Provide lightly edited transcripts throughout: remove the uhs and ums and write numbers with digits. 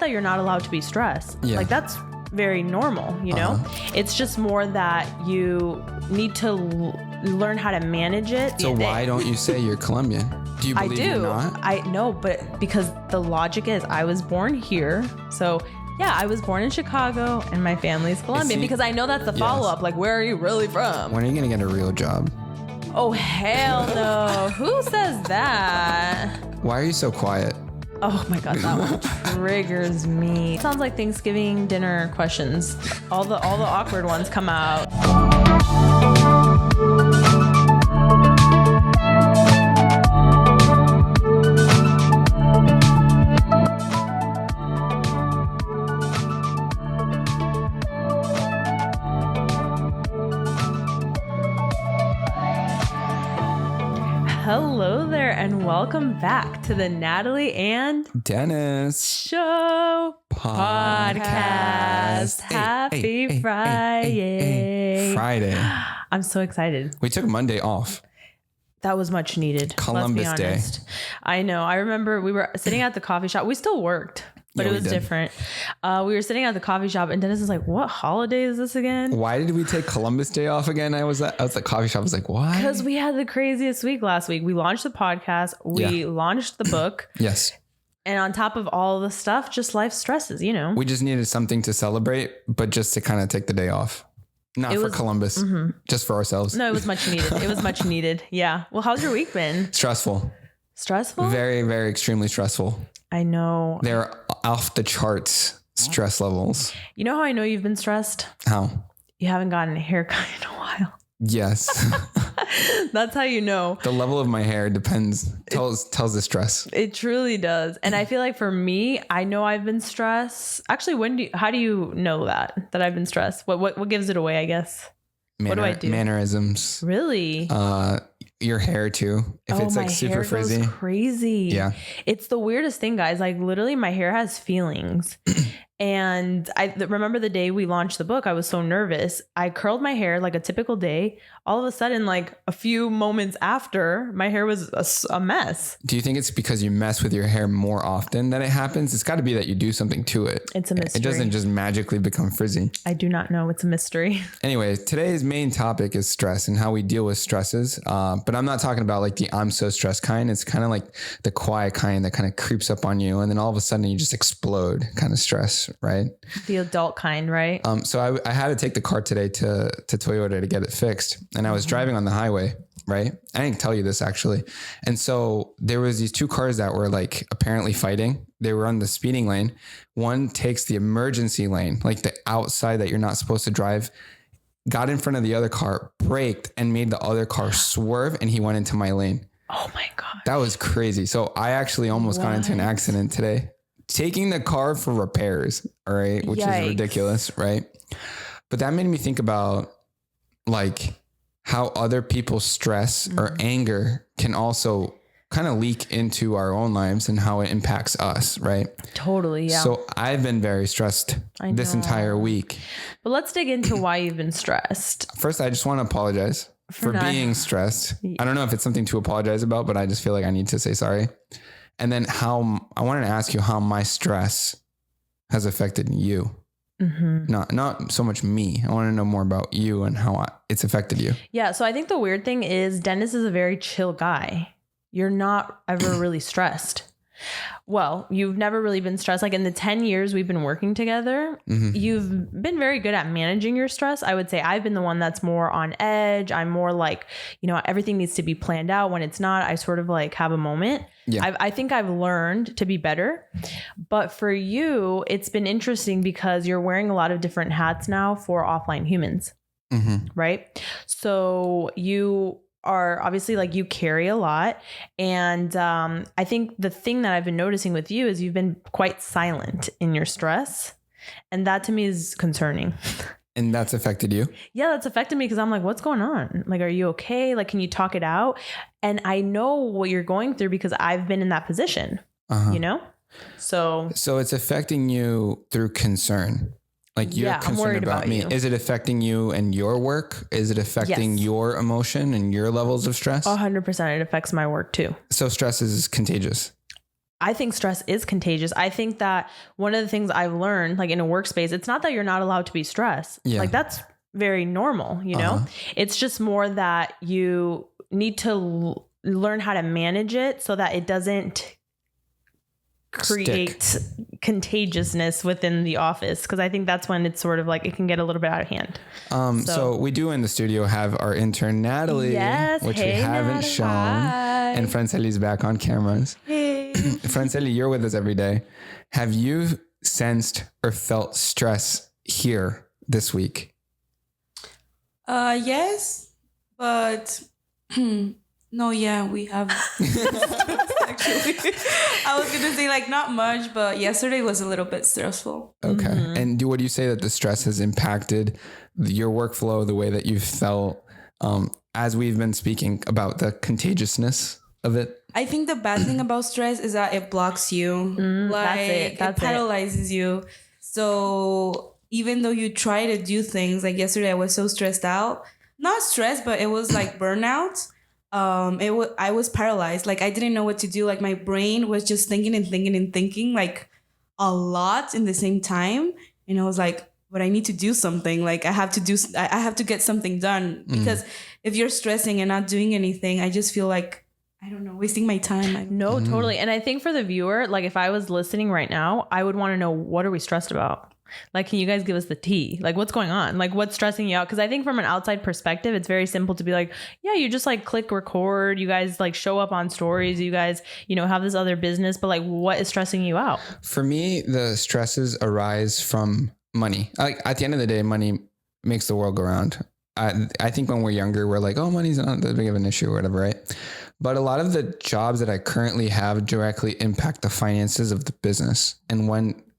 that you're not allowed to be stressed. Yeah. Like that's very normal, you know? It's just more that you need to learn how to manage it. So why don't you say you're Colombian? Do you believe you're not? I know, but because the logic is I was born here. So yeah, I was born in Chicago and my family's Colombian because I know that's the follow-up. Like, where are you really from? When are you going to get a real job? Oh, hell no. Who says that? Why are you so quiet? Oh my God, that one triggers me. Sounds like Thanksgiving dinner questions. All the awkward ones come out. Hello there and welcome back to the Natalie and Dennis Show Podcast. Happy Friday. Friday. I'm so excited. We took Monday off. That was much needed. Columbus Day. I know. I remember we were sitting at the coffee shop. We still worked, but it was different. We were sitting at the coffee shop and Dennis was like, what holiday is this again? Why did we take Columbus Day off again? I was at the coffee shop. I was like, why? Because we had the craziest week last week. We launched the podcast. We launched the book. Yes. And on top of all the stuff, just life stresses, you know. We just needed something to celebrate, but just to kind of take the day off. Not for Columbus, just for ourselves. No, it was much needed. It was much needed. Yeah. Well, how's your week been? Stressful. Stressful? Very, very extremely stressful. I know. They're off the charts stress levels. You know how I know you've been stressed? How? You haven't gotten a haircut in a while. Yes. That's how you know. The level of my hair depends, tells the stress. It truly does. And I feel like for me, I know I've been stressed. Actually, how do you know that I've been stressed? What gives it away, I guess? What do I do? Mannerisms. Really? Your hair too. If it's like super frizzy. Goes crazy. Yeah. It's the weirdest thing, guys. Like literally my hair has feelings. And I remember the day we launched the book, I was so nervous. I curled my hair like a typical day. All of a sudden, like a few moments after, my hair was a mess. Do you think it's because you mess with your hair more often that it happens? It's got to be that you do something to it. It's a mystery. It doesn't just magically become frizzy. I do not know. It's a mystery. Anyway, today's main topic is stress and how we deal with stresses. But I'm not talking about like the I'm so stressed kind. It's kind of like the quiet kind that kind of creeps up on you. And then all of a sudden you just explode kind of stress. Right. The adult kind, right? So I had to take the car today to Toyota to get it fixed. And I was driving on the highway, right? I didn't tell you this actually. And so there was these two cars that were like apparently fighting. They were on the speeding lane. One takes the emergency lane, like the outside that you're not supposed to drive, got in front of the other car, braked and made the other car swerve. And he went into my lane. Oh my God. That was crazy. So I actually almost got into an accident today. Taking the car for repairs, all right, which is ridiculous, right? But that made me think about like how other people's stress or anger can also kind of leak into our own lives and how it impacts us, right? Totally, yeah. So I've been very stressed this entire week. But let's dig into why you've been stressed. First, I just want to apologize for being stressed. I don't know if it's something to apologize about, but I just feel like I need to say sorry. And then I wanted to ask you how my stress has affected you. Not so much me. I want to know more about you and how it's affected you. Yeah. So I think the weird thing is Dennis is a very chill guy. You're not ever really stressed. Well, you've never really been stressed. Like in the 10 years we've been working together, you've been very good at managing your stress. I would say I've been the one that's more on edge. I'm more like, you know, everything needs to be planned out. When it's not, I sort of like have a moment. Yeah. I think I've learned to be better. But for you, it's been interesting because you're wearing a lot of different hats now for offline humans. Right? So you are obviously like you carry a lot. And I think the thing that I've been noticing with you is you've been quite silent in your stress. And that to me is concerning. And that's affected you? Yeah, that's affected me because I'm like, what's going on? Like, are you okay? Like, can you talk it out? And I know what you're going through because I've been in that position, you know? So it's affecting you through concern. Like you're concerned about me. Is it affecting you and your work? Is it affecting your emotion and your levels of stress? 100%. It affects my work too. So stress is contagious. I think stress is contagious. I think that one of the things I've learned, like in a workspace, it's not that you're not allowed to be stressed. Yeah. Like that's very normal, you know? It's just more that you need to learn how to manage it so that it doesn't create contagiousness within the office. Cause I think that's when it's sort of like, it can get a little bit out of hand. So we do in the studio have our intern Natalie, which we haven't shown. Hi. And Francelli's back on cameras. Hey. Francelli, you're with us every day. Have you sensed or felt stress here this week? Yes, but no, yeah, we have. Actually, I was gonna say like not much, but yesterday was a little bit stressful. Okay. And would you say that the stress has impacted your workflow, the way that you felt as we've been speaking about the contagiousness of it? I think the bad thing about stress is that it blocks you. It paralyzes you. So even though you try to do things, like yesterday I was so stressed out. Not stressed, but it was like burnout. I was paralyzed. Like I didn't know what to do. Like my brain was just thinking and thinking and thinking like a lot in the same time. And I was like, but I need to do something. Like I have to get something done, because if you're stressing and not doing anything, I just feel like, I don't know, wasting my time. No, totally. And I think for the viewer, like if I was listening right now, I would want to know, what are we stressed about? Like, can you guys give us the tea? Like, what's going on? Like, what's stressing you out? Because I think from an outside perspective, it's very simple to be like, yeah, you just like click record. You guys like show up on stories. You guys, you know, have this other business. But like, what is stressing you out? For me, the stresses arise from money. Like at the end of the day, money makes the world go round. I think when we're younger, we're like, oh, money's not that big of an issue or whatever, right? But a lot of the jobs that I currently have directly impact the finances of the business and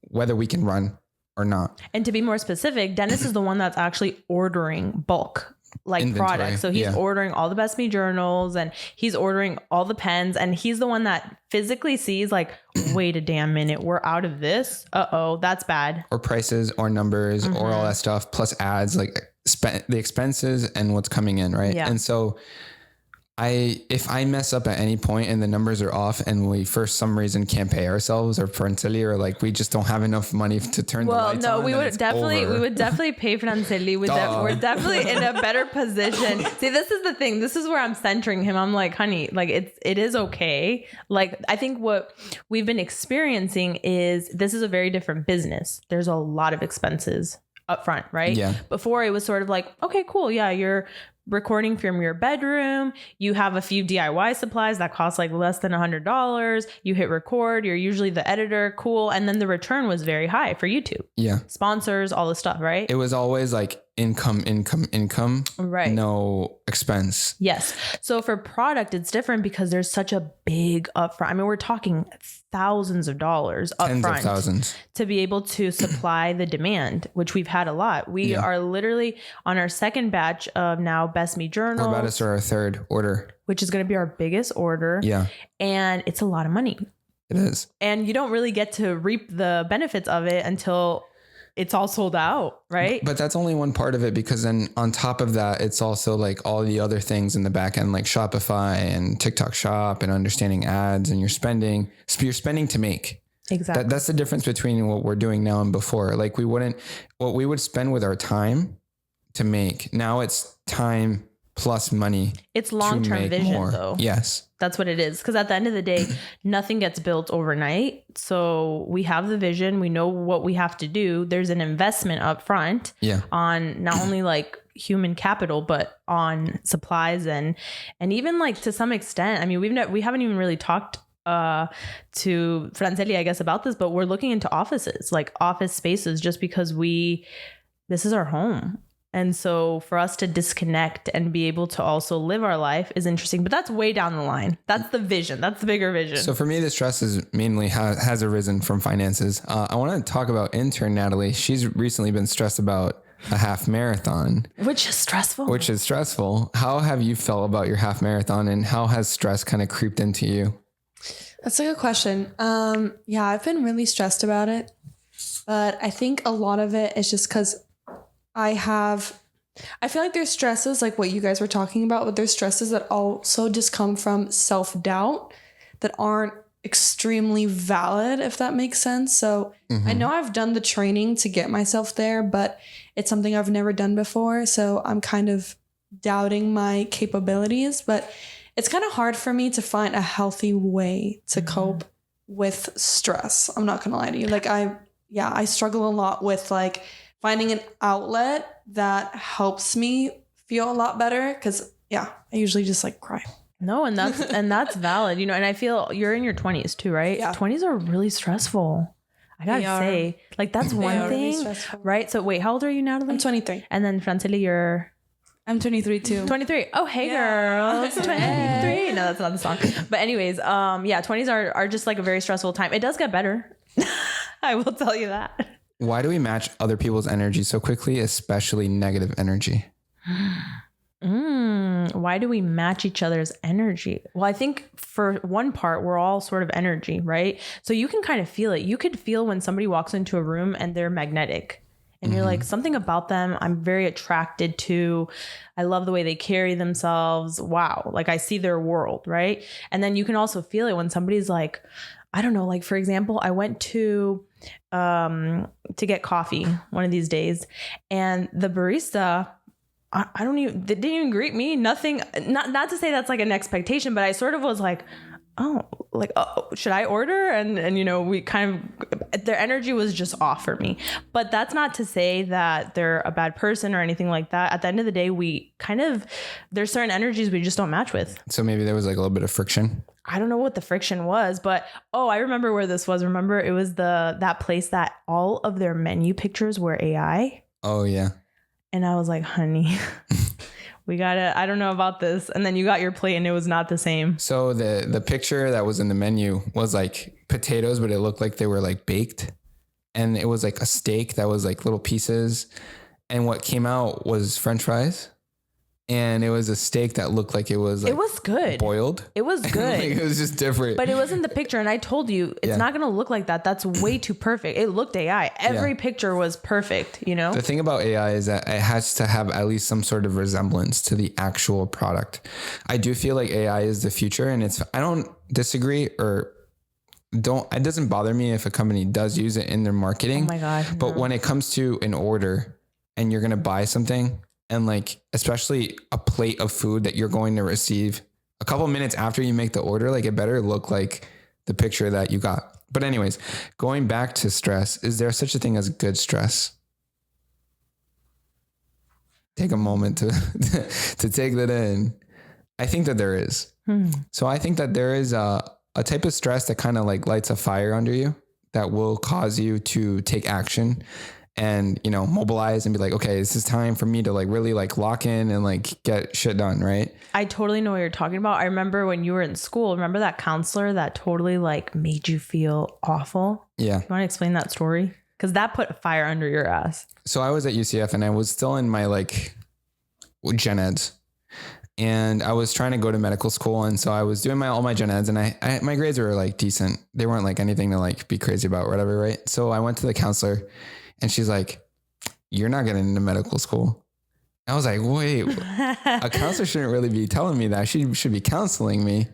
whether we can run or not. And to be more specific, Dennis is the one that's actually ordering bulk like inventory, products. So he's ordering all the Best Me journals and he's ordering all the pens, and he's the one that physically sees like, wait a damn minute, we're out of this. Uh-oh, that's bad. Or prices or numbers or all that stuff, plus ads, like the expenses and what's coming in, right? Yeah. And so if I mess up at any point and the numbers are off and we for some reason can't pay ourselves or Francelli, or like we just don't have enough money to turn the lights on. Well, no, we would definitely pay Francelli. We're definitely in a better position. See, this is the thing. This is where I'm centering him. I'm like, honey, like it is okay. Like I think what we've been experiencing is this is a very different business. There's a lot of expenses up front, right? Yeah. Before it was sort of like, okay, cool. Yeah, you're recording from your bedroom. You have a few DIY supplies that cost like less than $100. You hit record. You're usually the editor. Cool. And then the return was very high for YouTube. Yeah. Sponsors, all the stuff, right? It was always like income. Right. No expense. Yes. So for product, it's different because there's such a big upfront. I mean, we're talking thousands of dollars upfront. Tens of thousands. To be able to supply the demand, which we've had a lot. We are literally on our second batch of now Best Me journals. We're about to start our third order, which is going to be our biggest order. Yeah. And it's a lot of money. It is. And you don't really get to reap the benefits of it until it's all sold out, right? But that's only one part of it, because then on top of that, it's also like all the other things in the back end, like Shopify and TikTok Shop and understanding ads, and you're spending to make. Exactly. That's the difference between what we're doing now and before. Like what we would spend with our time to make. Now it's time plus money. It's long-term vision more. Though. Yes. That's what it is. Because at the end of the day, nothing gets built overnight. So we have the vision. We know what we have to do. There's an investment up front on not only like human capital, but on supplies and even like to some extent. I mean, we haven't even really talked to Francelli, I guess, about this, but we're looking into offices, like office spaces, just because this is our home. And so for us to disconnect and be able to also live our life is interesting, but that's way down the line. That's the vision. That's the bigger vision. So for me, the stress is mainly has arisen from finances. I want to talk about intern Natalie. She's recently been stressed about a half marathon, which is stressful. How have you felt about your half marathon, and how has stress kind of creeped into you? That's a good question. Yeah, I've been really stressed about it, but I think a lot of it is just because I feel like there's stresses like what you guys were talking about, but there's stresses that also just come from self-doubt that aren't extremely valid, if that makes sense. So I know I've done the training to get myself there, but it's something I've never done before. So I'm kind of doubting my capabilities, but it's kind of hard for me to find a healthy way to cope with stress. I'm not gonna lie to you. Like I struggle a lot with like finding an outlet that helps me feel a lot better. Cause I usually just like cry. No, and that's valid, you know, and I feel you're in your 20s too, right? Yeah. 20s are really stressful. I gotta say, like that's one thing, really, right? So wait, how old are you now? I'm 23. And then Franceli, I'm 23 too. 23. Oh, hey girls. 23. No, that's not the song. But anyways, 20s are just like a very stressful time. It does get better. I will tell you that. Why do we match other people's energy so quickly, especially negative energy? Why do we match each other's energy? Well, I think for one part, we're all sort of energy, right? So you can kind of feel it. You could feel when somebody walks into a room and they're magnetic and you're like, something about them I'm very attracted to. I love the way they carry themselves. Wow. Like I see their world, right? And then you can also feel it when somebody's like, I don't know, like for example, I went to get coffee one of these days and the barista, they didn't even greet me. Nothing, not to say that's like an expectation, but I sort of was like, oh, should I order? And you know, we kind of, their energy was just off for me, but that's not to say that they're a bad person or anything like that. At the end of the day, there's certain energies we just don't match with. So maybe there was like a little bit of friction. I don't know what the friction was, but I remember where this was. Remember, it was that place that all of their menu pictures were AI. Oh yeah. And I was like, honey, I don't know about this. And then you got your plate and it was not the same. So the picture that was in the menu was like potatoes, but it looked like they were like baked. And it was like a steak that was like little pieces. And what came out was French fries. And it was a steak that looked like it was like, it was good. Boiled. It was good. Like, it was just different. But it wasn't the picture. And I told you, it's not going to look like that. That's way too perfect. It looked AI. Every picture was perfect, you know? The thing about AI is that it has to have at least some sort of resemblance to the actual product. I do feel like AI is the future and I don't disagree it doesn't bother me if a company does use it in their marketing. Oh my God. No. But when it comes to an order and you're going to buy something, and like, especially a plate of food that you're going to receive a couple minutes after you make the order, like it better look like the picture that you got. But anyways, going back to stress, is there such a thing as good stress? Take a moment to take that in. I think that there is. So I think that there is a type of stress that kind of like lights a fire under you that will cause you to take action and, you know, mobilize and be like, okay, this is time for me to like really like lock in and like get shit done. Right. I totally know what you're talking about. I remember when you were in school, remember that counselor that totally like made you feel awful? Yeah. You want to explain that story? Because that put fire under your ass. So I was at UCF and I was still in my like gen eds and I was trying to go to medical school. And so I was doing all my gen eds and my grades were like decent. They weren't like anything to like be crazy about or whatever. Right. So I went to the counselor. And she's like, you're not getting into medical school. I was like, wait, a counselor shouldn't really be telling me that. She should be counseling me.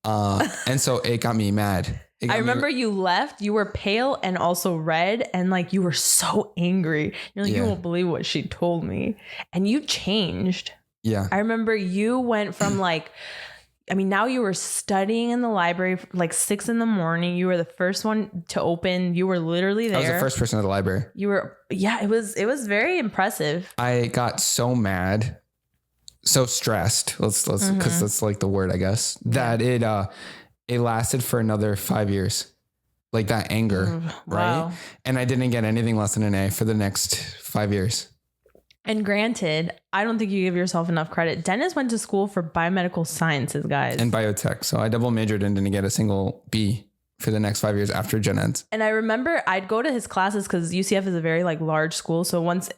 And so it got me mad. I remember you left, you were pale and also red. And like, you were so angry. You're like, you won't believe what she told me. And you changed. Yeah. I remember you went from like, now you were studying in the library like 6 a.m. You were the first one to open. You were literally there. I was the first person at the library. You were, it was very impressive. I got so mad, so stressed. Let's because that's like the word, I guess, that it lasted for another 5 years. Like that anger, right? Wow. And I didn't get anything less than an A for the next 5 years. And granted, I don't think you give yourself enough credit. Dennis went to school for biomedical sciences, guys. And biotech. So I double majored and didn't get a single B for the next 5 years after gen eds. And I remember I'd go to his classes because UCF is a very like large school. So once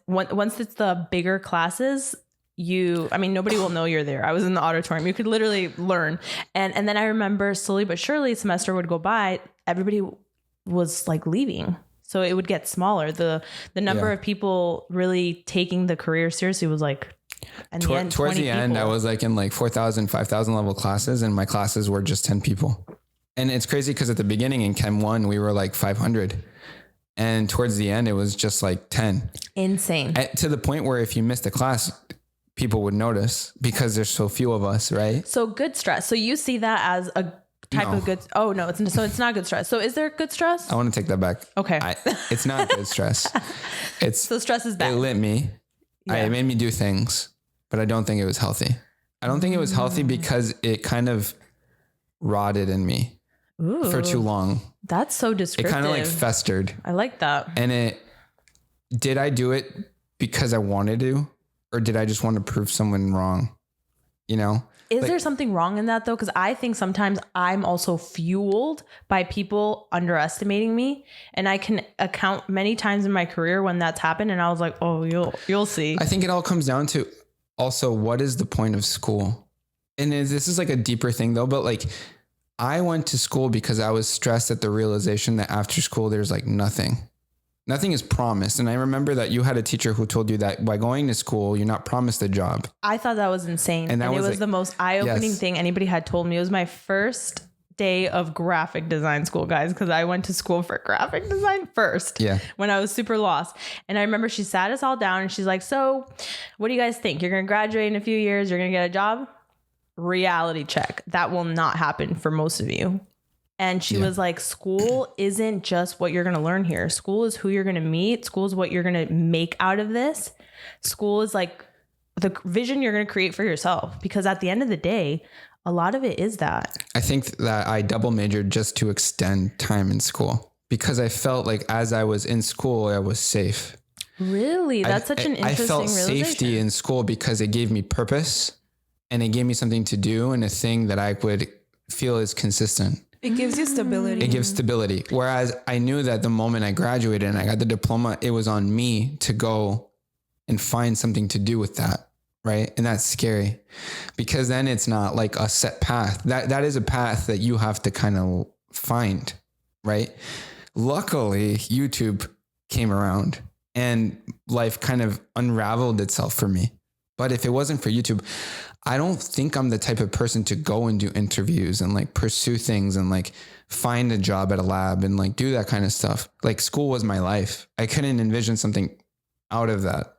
it's the bigger classes, nobody will know you're there. I was in the auditorium. You could literally learn. And then I remember slowly but surely, semester would go by. Everybody was like leaving. So it would get smaller. The number of people really taking the career seriously was like, towards the end, I was like in like 4,000, 5,000 level classes, and my classes were just 10 people. And it's crazy because at the beginning in Chem 1, we were like 500. And towards the end, it was just like 10. Insane. To the point where if you missed a class, people would notice because there's so few of us, right? So good stress. So you see that as a type of good. Oh no, it's not good stress. So is there good stress? I want to take that back. Okay. It's not good stress. So stress is bad. It lit me. It made me do things, but I don't think it was healthy. I don't think it was healthy because it kind of rotted in me for too long. That's so descriptive. It kind of like festered. I like that. And did I do it because I wanted to, or did I just want to prove someone wrong? You know? Is there something wrong in that though? Because I think sometimes I'm also fueled by people underestimating me, and I can account many times in my career when that's happened, and I was like, oh, you'll see. I think it all comes down to also what is the point of school, and this is like a deeper thing though. But like, I went to school because I was stressed at the realization that after school there's like nothing is promised. And I remember that you had a teacher who told you that by going to school, you're not promised a job. I thought that was insane. And it was like, the most eye-opening thing anybody had told me. It was my first day of graphic design school, guys, because I went to school for graphic design first when I was super lost. And I remember she sat us all down and she's like, so what do you guys think? You're going to graduate in a few years. You're going to get a job? Reality check. That will not happen for most of you. And she was like, school isn't just what you're going to learn here. School is who you're going to meet. School is what you're going to make out of this. School is like the vision you're going to create for yourself. Because at the end of the day, a lot of it is that. I think that I double majored just to extend time in school because I felt like as I was in school, I was safe. Really? That's such an interesting realization. I felt safety in school because it gave me purpose and it gave me something to do and a thing that I would feel is consistent. It gives you stability. It gives stability. Whereas I knew that the moment I graduated and I got the diploma, it was on me to go and find something to do with that. Right. And that's scary because then it's not like a set path. That is a path that you have to kind of find. Right. Luckily, YouTube came around and life kind of unraveled itself for me. But if it wasn't for YouTube, I don't think I'm the type of person to go and do interviews and like pursue things and like find a job at a lab and like do that kind of stuff. Like school was my life. I couldn't envision something out of that.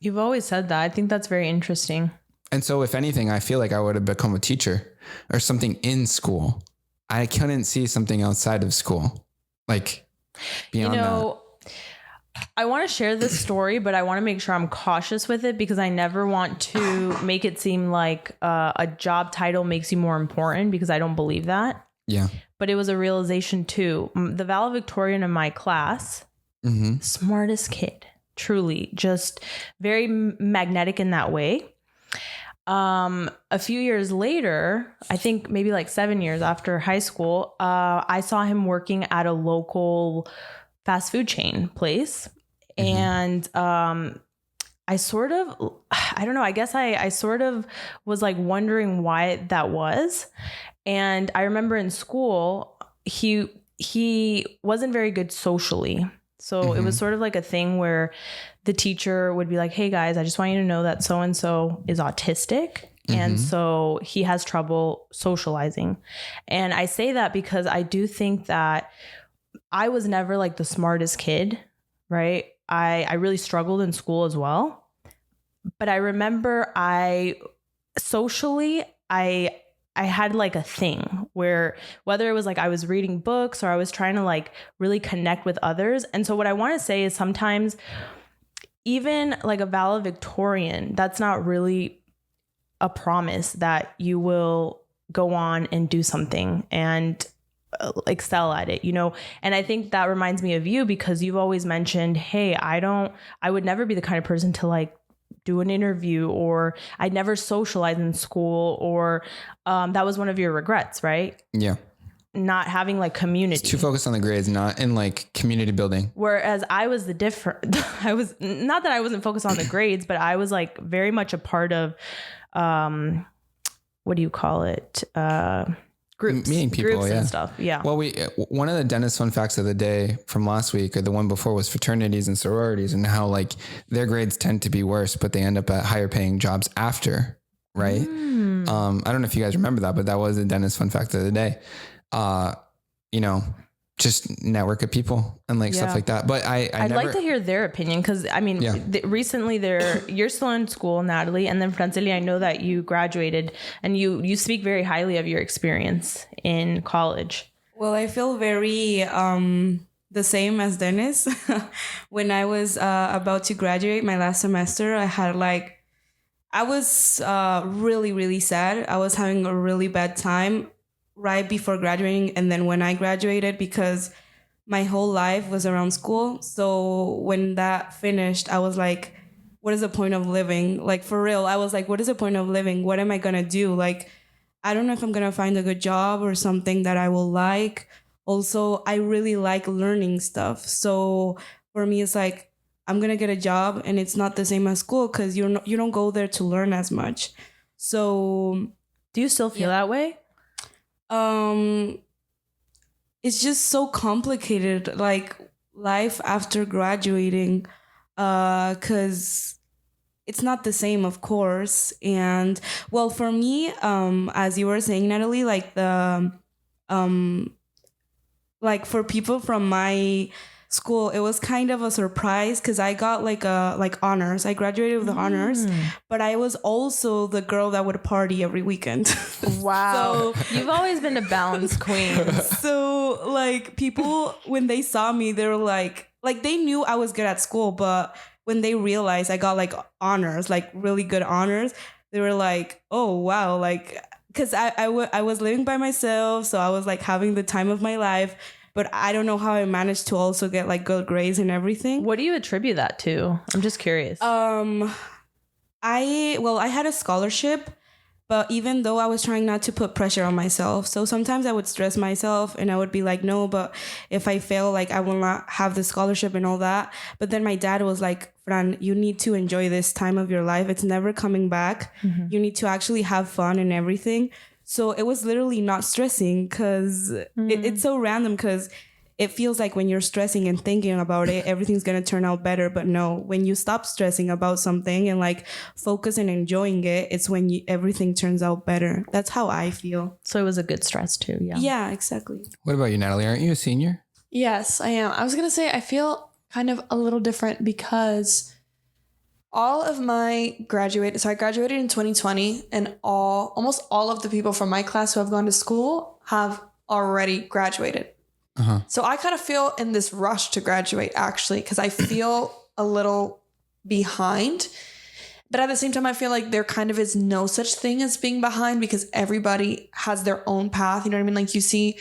You've always said that. I think that's very interesting. And so if anything, I feel like I would have become a teacher or something in school. I couldn't see something outside of school. Like beyond that. I want to share this story, but I want to make sure I'm cautious with it because I never want to make it seem like a job title makes you more important because I don't believe that. Yeah. But it was a realization too. The valedictorian in my class, smartest kid, truly just very magnetic in that way. A few years later, I think maybe like 7 years after high school, I saw him working at a local fast food chain place. And I sort of, I don't know, I guess I sort of was like wondering why that was. And I remember in school, he wasn't very good socially. So it was sort of like a thing where the teacher would be like, hey guys, I just want you to know that so-and-so is autistic. And so he has trouble socializing. And I say that because I do think that I was never like the smartest kid, right? I really struggled in school as well. But I remember socially, I had like a thing where whether it was like I was reading books or I was trying to like really connect with others. And so what I want to say is sometimes even like a valedictorian, that's not really a promise that you will go on and do something and excel at it, you know? And I think that reminds me of you because you've always mentioned, hey, I would never be the kind of person to like do an interview, or I'd never socialize in school, or that was one of your regrets, right? Yeah. Not having like community. It's too focused on the grades, not in like community building. Whereas I was I was not that I wasn't focused on the grades, but I was like very much a part of, what do you call it? Groups, meeting people, groups yeah, and stuff. Yeah. Well, one of the dentist fun facts of the day from last week, or the one before, was fraternities and sororities and how like their grades tend to be worse, but they end up at higher paying jobs after, right? I don't know if you guys remember that, but that was a dentist fun fact of the day. you know, just network with people and like stuff like that. But I'd like to hear their opinion because I mean, recently you're still in school, Natalie, and then Franceli, I know that you graduated and you speak very highly of your experience in college. Well, I feel very the same as Dennis. When I was about to graduate my last semester, I was really, really sad. I was having a really bad time right before graduating. And then when I graduated, because my whole life was around school. So when that finished, I was like, what is the point of living? Like, for real, I was like, what is the point of living? What am I going to do? Like, I don't know if I'm going to find a good job or something that I will like. Also, I really like learning stuff. So for me, it's like, I'm going to get a job and it's not the same as school because you don't go there to learn as much. So do you still feel that way? It's just so complicated, like life after graduating, because it's not the same, of course. And well, for me, as you were saying, Natalie, like like for people from my school, it was kind of a surprise because I got like honors. I graduated with honors, but I was also the girl that would party every weekend. Wow. So, you've always been a balance queen. So like people, when they saw me, they were like they knew I was good at school, but when they realized I got like honors, like really good honors, they were like, oh wow, like because I was living by myself, so I was like having the time of my life. But I don't know how I managed to also get like good grades and everything. What do you attribute that to? I'm just curious. I had a scholarship, but even though I was trying not to put pressure on myself, so sometimes I would stress myself and I would be like, no, but if I fail, like I will not have the scholarship and all that. But then my dad was like, Fran, you need to enjoy this time of your life. It's never coming back. Mm-hmm. You need to actually have fun and everything. So it was literally not stressing because it's so random because it feels like when you're stressing and thinking about it, everything's going to turn out better. But no, when you stop stressing about something and like focus and enjoying it, it's when everything turns out better. That's how I feel. So it was a good stress too. Yeah. Yeah, exactly. What about you, Natalie? Aren't you a senior? Yes, I am. I was going to say I feel kind of a little different because I graduated in 2020 and almost all of the people from my class who have gone to school have already graduated. Uh-huh. So I kind of feel in this rush to graduate actually, because I feel a little behind. But at the same time, I feel like there kind of is no such thing as being behind because everybody has their own path. You know what I mean? Like you see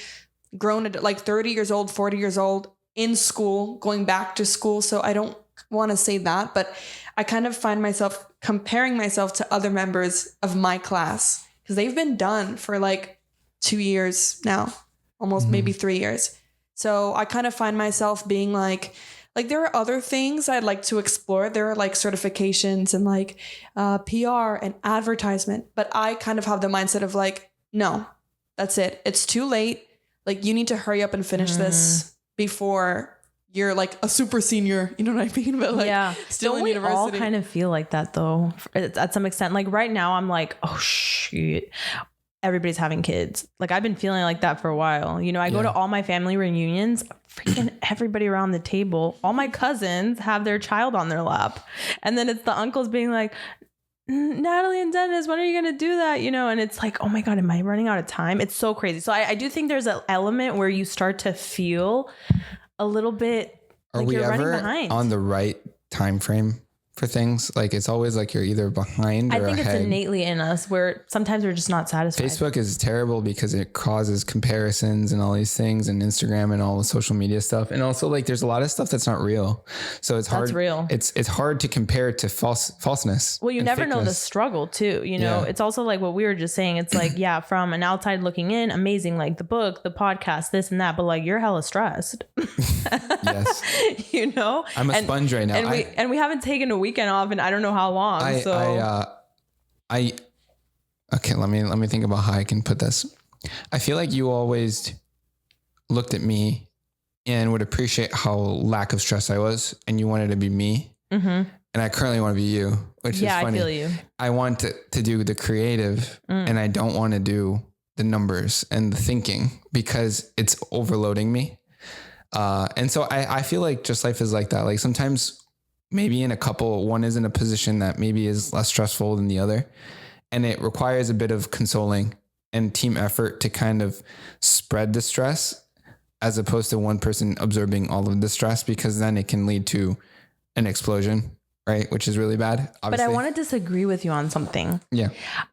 grown like 30 years old, 40 years old in school, going back to school. So I don't want to say that, but I kind of find myself comparing myself to other members of my class because they've been done for like 2 years now, almost maybe 3 years. So I kind of find myself being like there are other things I'd like to explore. There are like certifications and like PR and advertisement, but I kind of have the mindset of like, no, that's it. It's too late. Like you need to hurry up and finish this before you're like a super senior, you know what I mean? But like still in university. All kind of feel like that though, at some extent. Like right now I'm like, oh shoot, everybody's having kids. Like I've been feeling like that for a while. You know, I go to all my family reunions, freaking everybody around the table, all my cousins have their child on their lap. And then it's the uncles being like, Natalie and Dennis, when are you going to do that? You know, and it's like, oh my God, am I running out of time? It's so crazy. So I do think there's an element where you start to feel a little bit like you're running behind on the right time frame for things. Like it's always like you're either behind or ahead. I think it's innately in us where sometimes we're just not satisfied. Facebook is terrible because it causes comparisons and all these things, and Instagram and all the social media stuff. And also like there's a lot of stuff that's not real. So it's hard. That's real. It's hard to compare it to falseness. Well, you never know the struggle too. You know, it's also like what we were just saying. It's like, from an outside looking in, amazing, like the book, the podcast, this and that, but like you're hella stressed. Yes. You know, I'm a sponge right now. And we haven't taken a weekend off and I don't know how long. Okay, let me think about how I can put this. I feel like you always looked at me and would appreciate how lack of stress I was, and you wanted to be me. Mm-hmm. And I currently want to be you, which is funny. I feel you. I want to do the creative and I don't want to do the numbers and the thinking because it's overloading me. And so I feel like just life is like that. Like sometimes maybe in a couple, one is in a position that maybe is less stressful than the other. And it requires a bit of consoling and team effort to kind of spread the stress as opposed to one person absorbing all of the stress, because then it can lead to an explosion, right? Which is really bad, obviously. But I want to disagree with you on something. Yeah.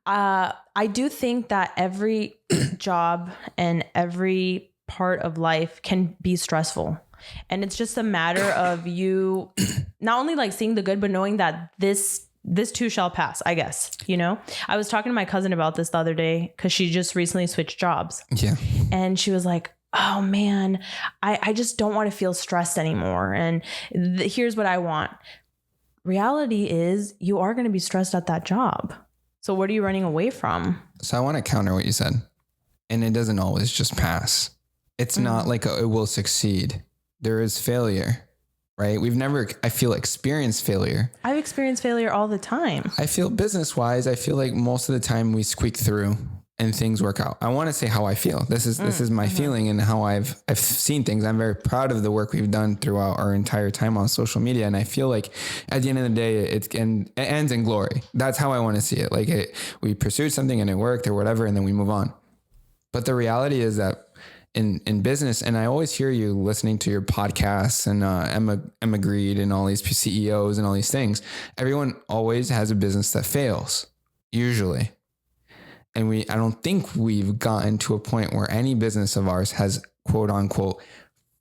I do think that every job and every part of life can be stressful. And it's just a matter of you not only like seeing the good, but knowing that this too shall pass, I guess. You know, I was talking to my cousin about this the other day because she just recently switched jobs. Yeah. And she was like, oh man, I just don't want to feel stressed anymore. And here's what I want. Reality is you are going to be stressed at that job. So what are you running away from? So I want to counter what you said. And it doesn't always just pass. It's not like it will succeed. There is failure, right? We've never, I feel, experienced failure. I've experienced failure all the time. I feel business wise, I feel like most of the time we squeak through and things work out. I want to say how I feel. This is my feeling and how I've seen things. I'm very proud of the work we've done throughout our entire time on social media. And I feel like at the end of the day, it ends in glory. That's how I want to see it. Like we pursued something and it worked or whatever, and then we move on. But the reality is that in business, and I always hear you listening to your podcasts and Emma Greed and all these CEOs and all these things, everyone always has a business that fails, usually. And I don't think we've gotten to a point where any business of ours has, quote unquote,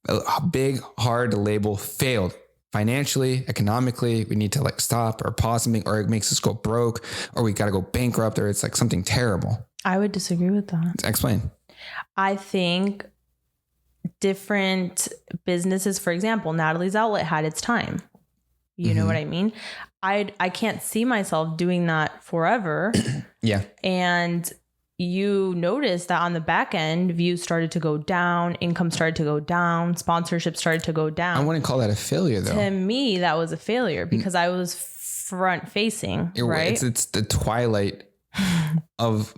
a big, hard label failed financially, economically. We need to like stop or pause something, or it makes us go broke, or we got to go bankrupt, or it's like something terrible. I would disagree with that. Explain. I think different businesses, for example, Natalie's Outlet had its time. You know what I mean? I can't see myself doing that forever. Yeah. And you notice that on the back end, views started to go down, income started to go down, sponsorship started to go down. I wouldn't call that a failure, though. To me, that was a failure because I was front facing, right? It's the twilight of,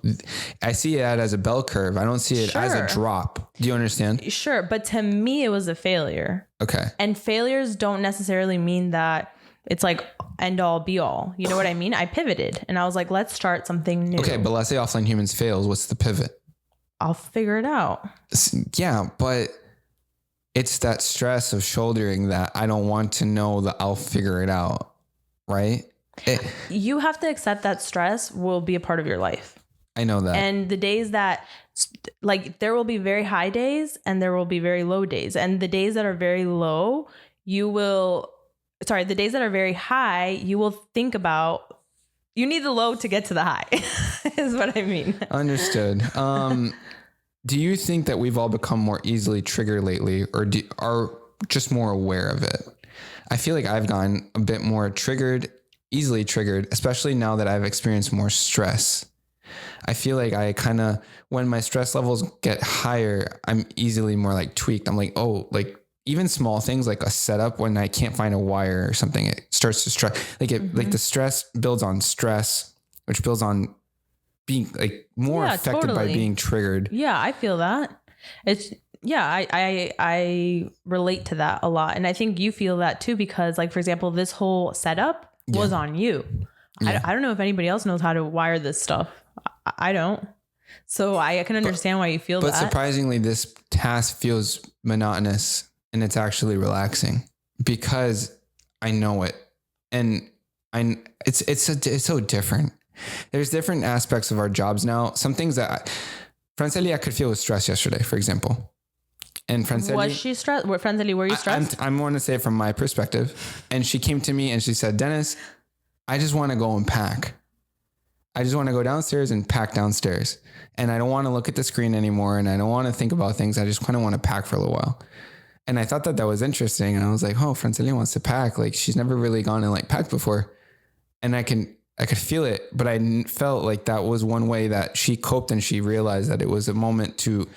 I see it as a bell curve. I don't see it as a drop. Do you understand? Sure. But to me, it was a failure. Okay. And failures don't necessarily mean that it's like end all be all. You know what I mean? I pivoted and I was like, let's start something new. Okay. But let's say Offline Humans fails. What's the pivot? I'll figure it out. Yeah. But it's that stress of shouldering that I don't want to know that I'll figure it out. Right. You have to accept that stress will be a part of your life. I know that. And the days that like there will be very high days and there will be very low days. And the days that are very low, the days that are very high, you will think about, you need the low to get to the high is what I mean. Understood. Do you think that we've all become more easily triggered lately, or are just more aware of it? I feel like I've gotten a bit more easily triggered, especially now that I've experienced more stress. I feel like I kind of, when my stress levels get higher, I'm easily more like tweaked. I'm like, oh, like even small things like a setup, when I can't find a wire or something, it starts to stress. Like like the stress builds on stress, which builds on being like more affected by being triggered. Yeah, I feel that. I relate to that a lot. And I think you feel that too, because like, for example, this whole setup was on you. Yeah. I don't know if anybody else knows how to wire this stuff. I don't. So I can understand why you feel that. But surprisingly, this task feels monotonous and it's actually relaxing because I know it. And it's so different. There's different aspects of our jobs now. Some things that Franceli, I could feel was stress yesterday, for example. And Franceli, was she stressed? Franceli, were you stressed? I'm going to say it from my perspective. And she came to me and she said, Dennis, I just want to go and pack. I just want to go downstairs and pack downstairs. And I don't want to look at the screen anymore. And I don't want to think about things. I just kind of want to pack for a little while. And I thought that was interesting. And I was like, oh, Franceli wants to pack. Like she's never really gone and like packed before. And I could feel it, but I felt like that was one way that she coped, and she realized that it was a moment to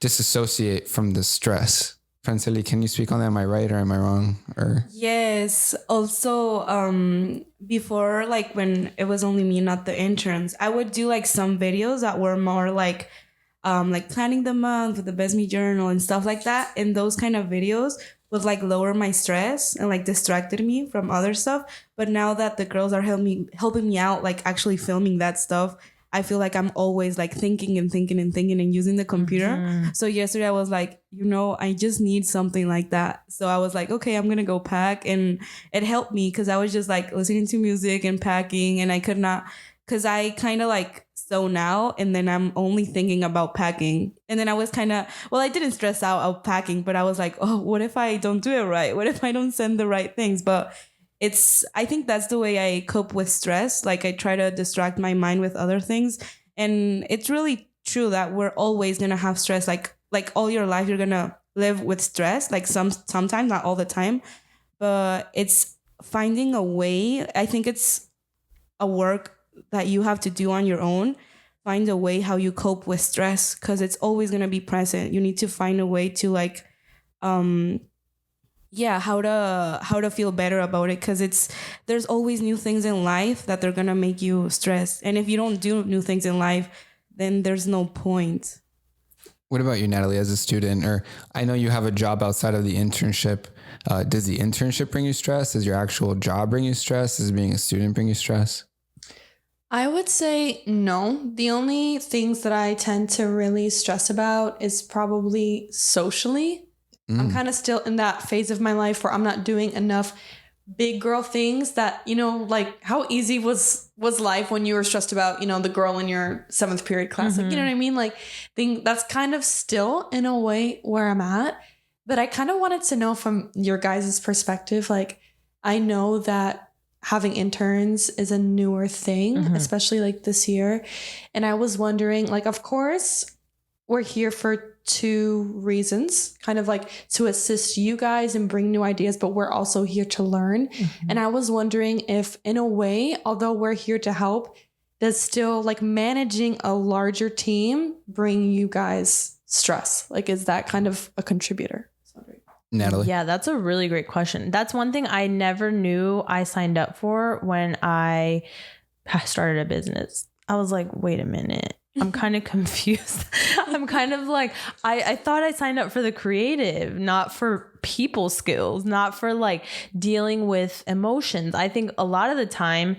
disassociate from the stress. Franceli, can you speak on that? Am I right or am I wrong? Or yes. Also, before, like when it was only me, not the interns, I would do like some videos that were more like like planning the month with the best me journal and stuff like that. And those kind of videos would like lower my stress and like distracted me from other stuff. But now that the girls are helping me out, like actually filming that stuff, I feel like I'm always like thinking and using the computer. Mm-hmm. So yesterday I was like, I just need something like that. So I was like, okay, I'm going to go pack. And it helped me because I was just like listening to music and packing, and I could not, because I kind of like zone out, and then I'm only thinking about packing. And then I was kind of, I didn't stress out of packing, but I was like, oh, what if I don't do it right? What if I don't send the right things? But I think that's the way I cope with stress. Like I try to distract my mind with other things. And it's really true that we're always going to have stress. Like all your life, you're going to live with stress, like sometimes, not all the time, but it's finding a way. I think it's a work that you have to do on your own. Find a way how you cope with stress, because it's always going to be present. You need to find a way to like, how to feel better about it, because there's always new things in life that they're going to make you stressed. And if you don't do new things in life, then there's no point. What about you, Natalie, as a student? Or I know you have a job outside of the internship. Does the internship bring you stress? Does your actual job bring you stress? Does being a student bring you stress? I would say no. The only things that I tend to really stress about is probably socially. I'm kind of still in that phase of my life where I'm not doing enough big girl things that, like how easy was life when you were stressed about, the girl in your 7th period class. Mm-hmm. Like, you know what I mean? Like that's kind of still in a way where I'm at. But I kind of wanted to know from your guys' perspective, like I know that having interns is a newer thing, especially like this year. And I was wondering, like, of course, we're here for 2 reasons, kind of like to assist you guys and bring new ideas, but we're also here to learn. Mm-hmm. And I was wondering if, in a way, although we're here to help, does still like managing a larger team bring you guys stress? Like, is that kind of a contributor? Natalie? Yeah, that's a really great question. That's one thing I never knew I signed up for when I started a business. I was like, wait a minute. I'm kind of confused. I'm kind of like, I thought I signed up for the creative, not for people skills, not for like dealing with emotions. I think a lot of the time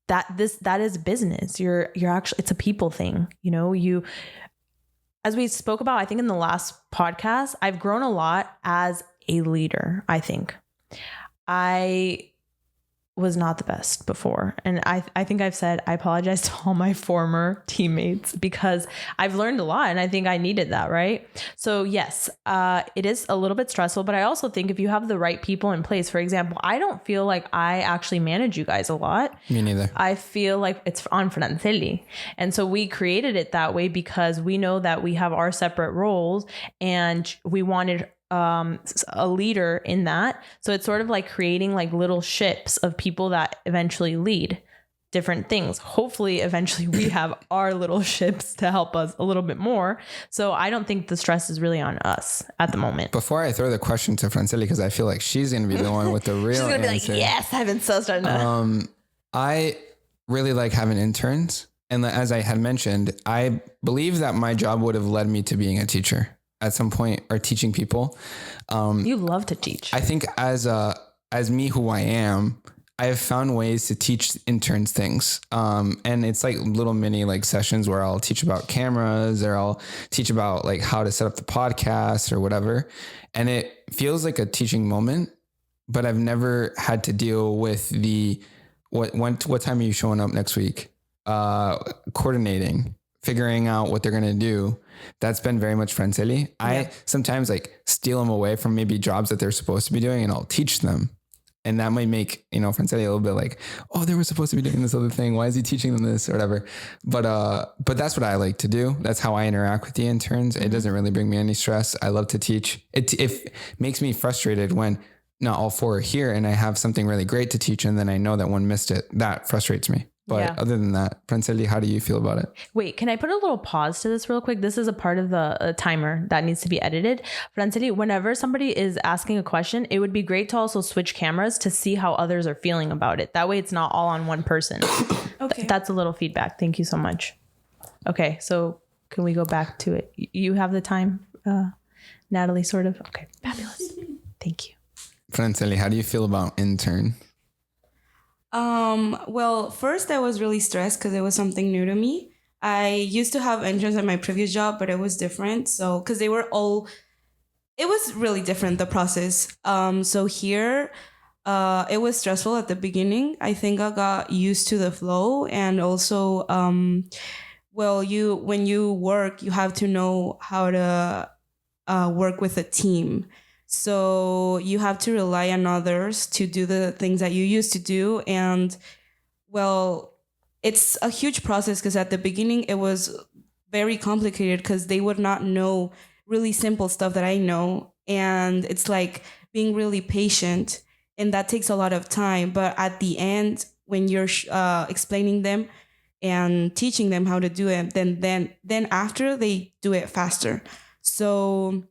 that is business. You're actually, it's a people thing. As we spoke about, I think in the last podcast, I've grown a lot as a leader. I think I was not the best before. And I think I've said, I apologize to all my former teammates because I've learned a lot and I think I needed that. Right. So yes, it is a little bit stressful, but I also think if you have the right people in place, for example, I don't feel like I actually manage you guys a lot. Me neither. I feel like it's on Franceli. And so we created it that way because we know that we have our separate roles and we wanted a leader in that. So it's sort of like creating like little ships of people that eventually lead different things. Hopefully, eventually we have our little ships to help us a little bit more. So I don't think the stress is really on us at the moment. Before I throw the question to Franceli, because I feel like she's going to be the one with the real she's going to be like, yes, I've been so starting to. I really like having interns. And as I had mentioned, I believe that my job would have led me to being a teacher at some point, or teaching people. You love to teach. I think as me, who I am, I have found ways to teach interns things. And it's like little mini like sessions where I'll teach about cameras, or I'll teach about like how to set up the podcast or whatever. And it feels like a teaching moment, but I've never had to deal with what time are you showing up next week? Coordinating, figuring out what they're going to do. That's been very much Franceli. Yeah. I sometimes like steal them away from maybe jobs that they're supposed to be doing, and I'll teach them. And that might make, Franceli a little bit like, oh, they were supposed to be doing this other thing. Why is he teaching them this or whatever? But that's what I like to do. That's how I interact with the interns. Mm-hmm. It doesn't really bring me any stress. I love to teach. It makes me frustrated when not all 4 are here and I have something really great to teach, and then I know that one missed it. That frustrates me. But other than that, Franceli, how do you feel about it? Wait, can I put a little pause to this real quick? This is a part of the timer that needs to be edited. Franceli, whenever somebody is asking a question, it would be great to also switch cameras to see how others are feeling about it. That way it's not all on one person. Okay. That's a little feedback. Thank you so much. Okay, so Can we go back to it? You have the time, Natalie, sort of? Okay, fabulous. Thank you. Franceli, how do you feel about intern? Well, first I was really stressed because it was something new to me. I used to have interns at my previous job, but it was different. So, because it was really different, the process. So here, it was stressful at the beginning. I think I got used to the flow, and also, well, when you work, you have to know how to work with a team. So you have to rely on others to do the things that you used to do. And well, it's a huge process because at the beginning it was very complicated because they would not know really simple stuff that I know. And it's like being really patient, and that takes a lot of time. But at the end, when you're explaining them and teaching them how to do it, then after they do it faster. So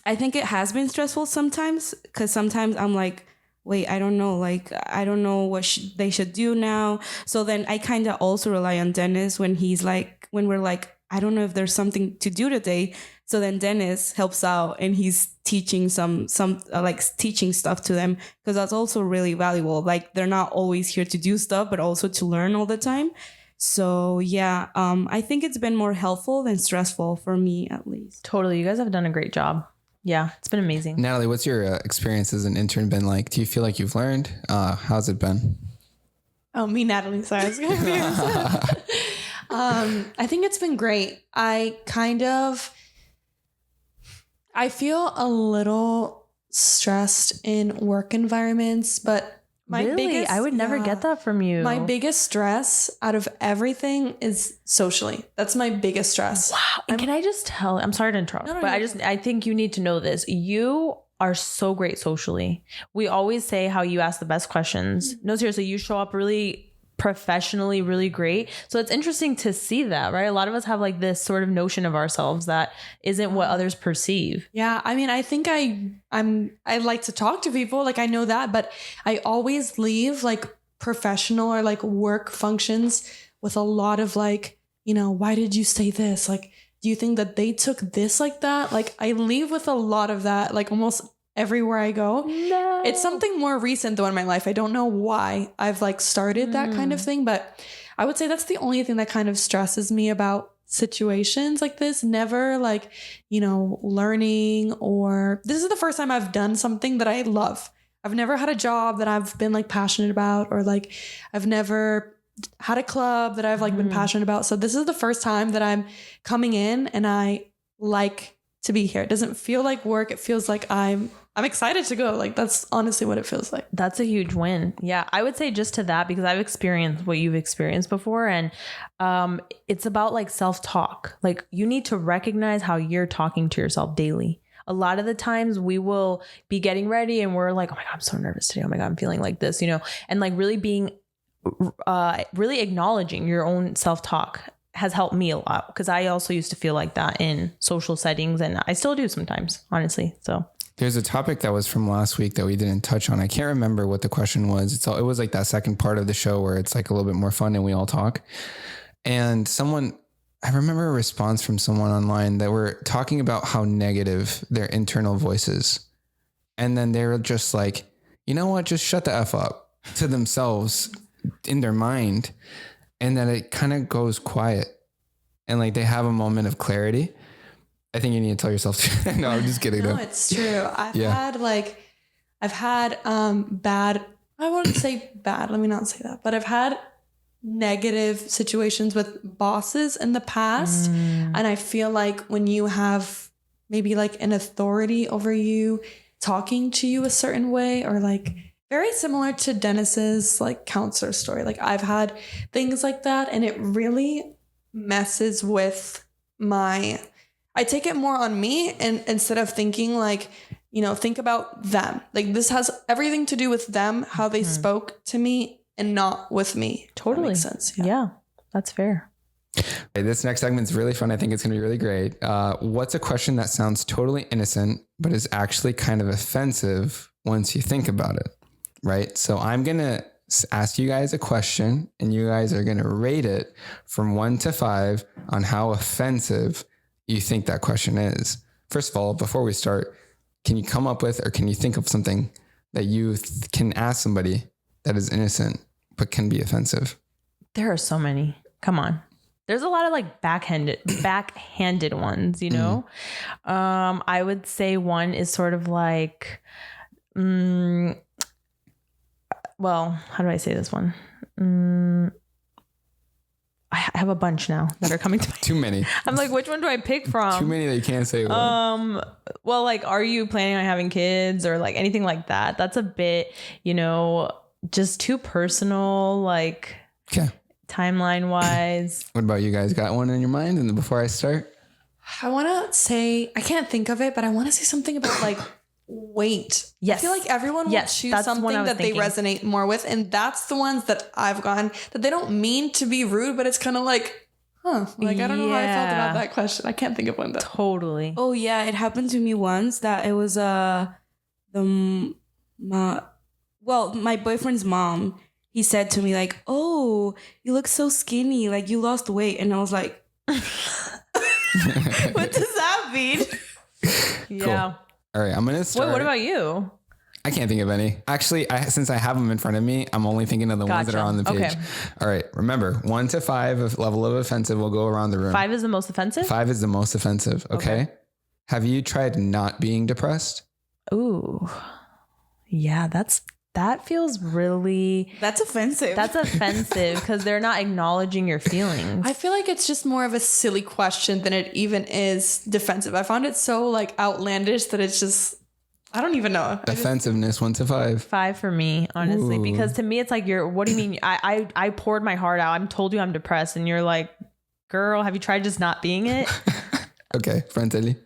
I think it has been stressful sometimes because sometimes I'm like, wait, I don't know. Like, I don't know what they should do now. So then I kind of also rely on Dennis when we're like, I don't know if there's something to do today. So then Dennis helps out and he's teaching some teaching stuff to them, because that's also really valuable. Like, they're not always here to do stuff, but also to learn all the time. So yeah, I think it's been more helpful than stressful for me, at least. Totally. You guys have done a great job. Yeah, it's been amazing. Natalie, what's your experience as an intern been like? Do you feel like you've learned? How's it been? Oh, me, Natalie. Sorry, I was going to be I think it's been great. I feel a little stressed in work environments, but I would never get that from you. My biggest stress out of everything is socially. That's my biggest stress. Wow. And can I just tell, I'm sorry to interrupt, but I think you need to know this. You are so great socially. We always say how you ask the best questions. No, seriously, you show up really professionally, really great. So it's interesting to see that, right? A lot of us have like this sort of notion of ourselves that isn't what others perceive. Yeah. I mean, I think I like to talk to people. Like, I know that, but I always leave like professional or like work functions with a lot of like, why did you say this? Like, do you think that they took this like that? Like, I leave with a lot of that, like almost everywhere I go. No. It's something more recent though in my life. I don't know why I've like started that kind of thing, but I would say that's the only thing that kind of stresses me about situations like this. Never like, learning, or this is the first time I've done something that I love. I've never had a job that I've been like passionate about, or like I've never had a club that I've like been passionate about. So this is the first time that I'm coming in and I like to be here. It doesn't feel like work. It feels like I'm excited to go. Like, that's honestly what it feels like. That's a huge win. Yeah. I would say just to that, because I've experienced what you've experienced before. And it's about like self-talk. Like, you need to recognize how you're talking to yourself daily. A lot of the times we will be getting ready and we're like, oh my God, I'm so nervous today. Oh my God, I'm feeling like this, and like really being, really acknowledging your own self-talk has helped me a lot, because I also used to feel like that in social settings, and I still do sometimes, honestly. So there's a topic that was from last week that we didn't touch on. I can't remember what the question was. It was like that second part of the show where it's like a little bit more fun and we all talk. And I remember a response from someone online that were talking about how negative their internal voice is. And then they were just like, you know what, just shut the F up to themselves in their mind. And then it kind of goes quiet and like they have a moment of clarity. I think you need to tell yourself. No, I'm just kidding. No, it's true. I've had bad, I wouldn't say bad, let me not say that, but I've had negative situations with bosses in the past. And I feel like when you have maybe like an authority over you talking to you a certain way, or like very similar to Dennis's like counselor story. Like, I've had things like that, and it really messes with I take it more on me, and instead of thinking like, think about them. Like, this has everything to do with them, how they spoke to me, and not with me. Totally. That makes sense. Yeah, that's fair. Okay, this next segment is really fun. I think it's going to be really great. What's a question that sounds totally innocent, but is actually kind of offensive once you think about it? Right. So I'm going to ask you guys a question, and you guys are going to rate it from 1 to 5 on how offensive you think that question is. First of all, before we start, can you come up with, or can you think of something that you can ask somebody that is innocent but can be offensive? There are so many. Come on. There's a lot of like backhanded ones, you know? I would say one is sort of like, well, how do I say this one? I have a bunch now that are coming to mind. Too many. I'm like, which one do I pick from? Too many that you can't say. Well, like, are you planning on having kids or like anything like that? That's a bit, you know, just too personal, like timeline wise. What about you guys? Got one in your mind? And then before I start, I want to say, I can't think of it, but I want to say something about like weight. Yes. I feel like everyone will choose something that they resonate more with. And that's the ones that I've gone that they don't mean to be rude, but it's kind of like, like, I don't know how I felt about that question. I can't think of one though. Totally. Oh yeah. It happened to me once that it was, my boyfriend's mom, he said to me like, oh, you look so skinny. Like you lost weight. And I was like, what does that mean? Yeah. Cool. All right, I'm going to start. Wait, what about you? I can't think of any. Actually, since I have them in front of me, I'm only thinking of the ones that are on the page. Okay. All right, remember, 1 to 5 of level of offensive will go around the room. 5 is the most offensive? 5 is the most offensive, okay? Have you tried not being depressed? Ooh. Yeah, that feels really... That's offensive. That's offensive because they're not acknowledging your feelings. I feel like it's just more of a silly question than it even is defensive. I found it so like outlandish that it's just, I don't even know. Offensiveness, 1 to 5. 5 for me, honestly, because to me it's like, what do you mean? I poured my heart out. I'm told you I'm depressed and you're like, girl, have you tried just not being it? Okay, Natalie.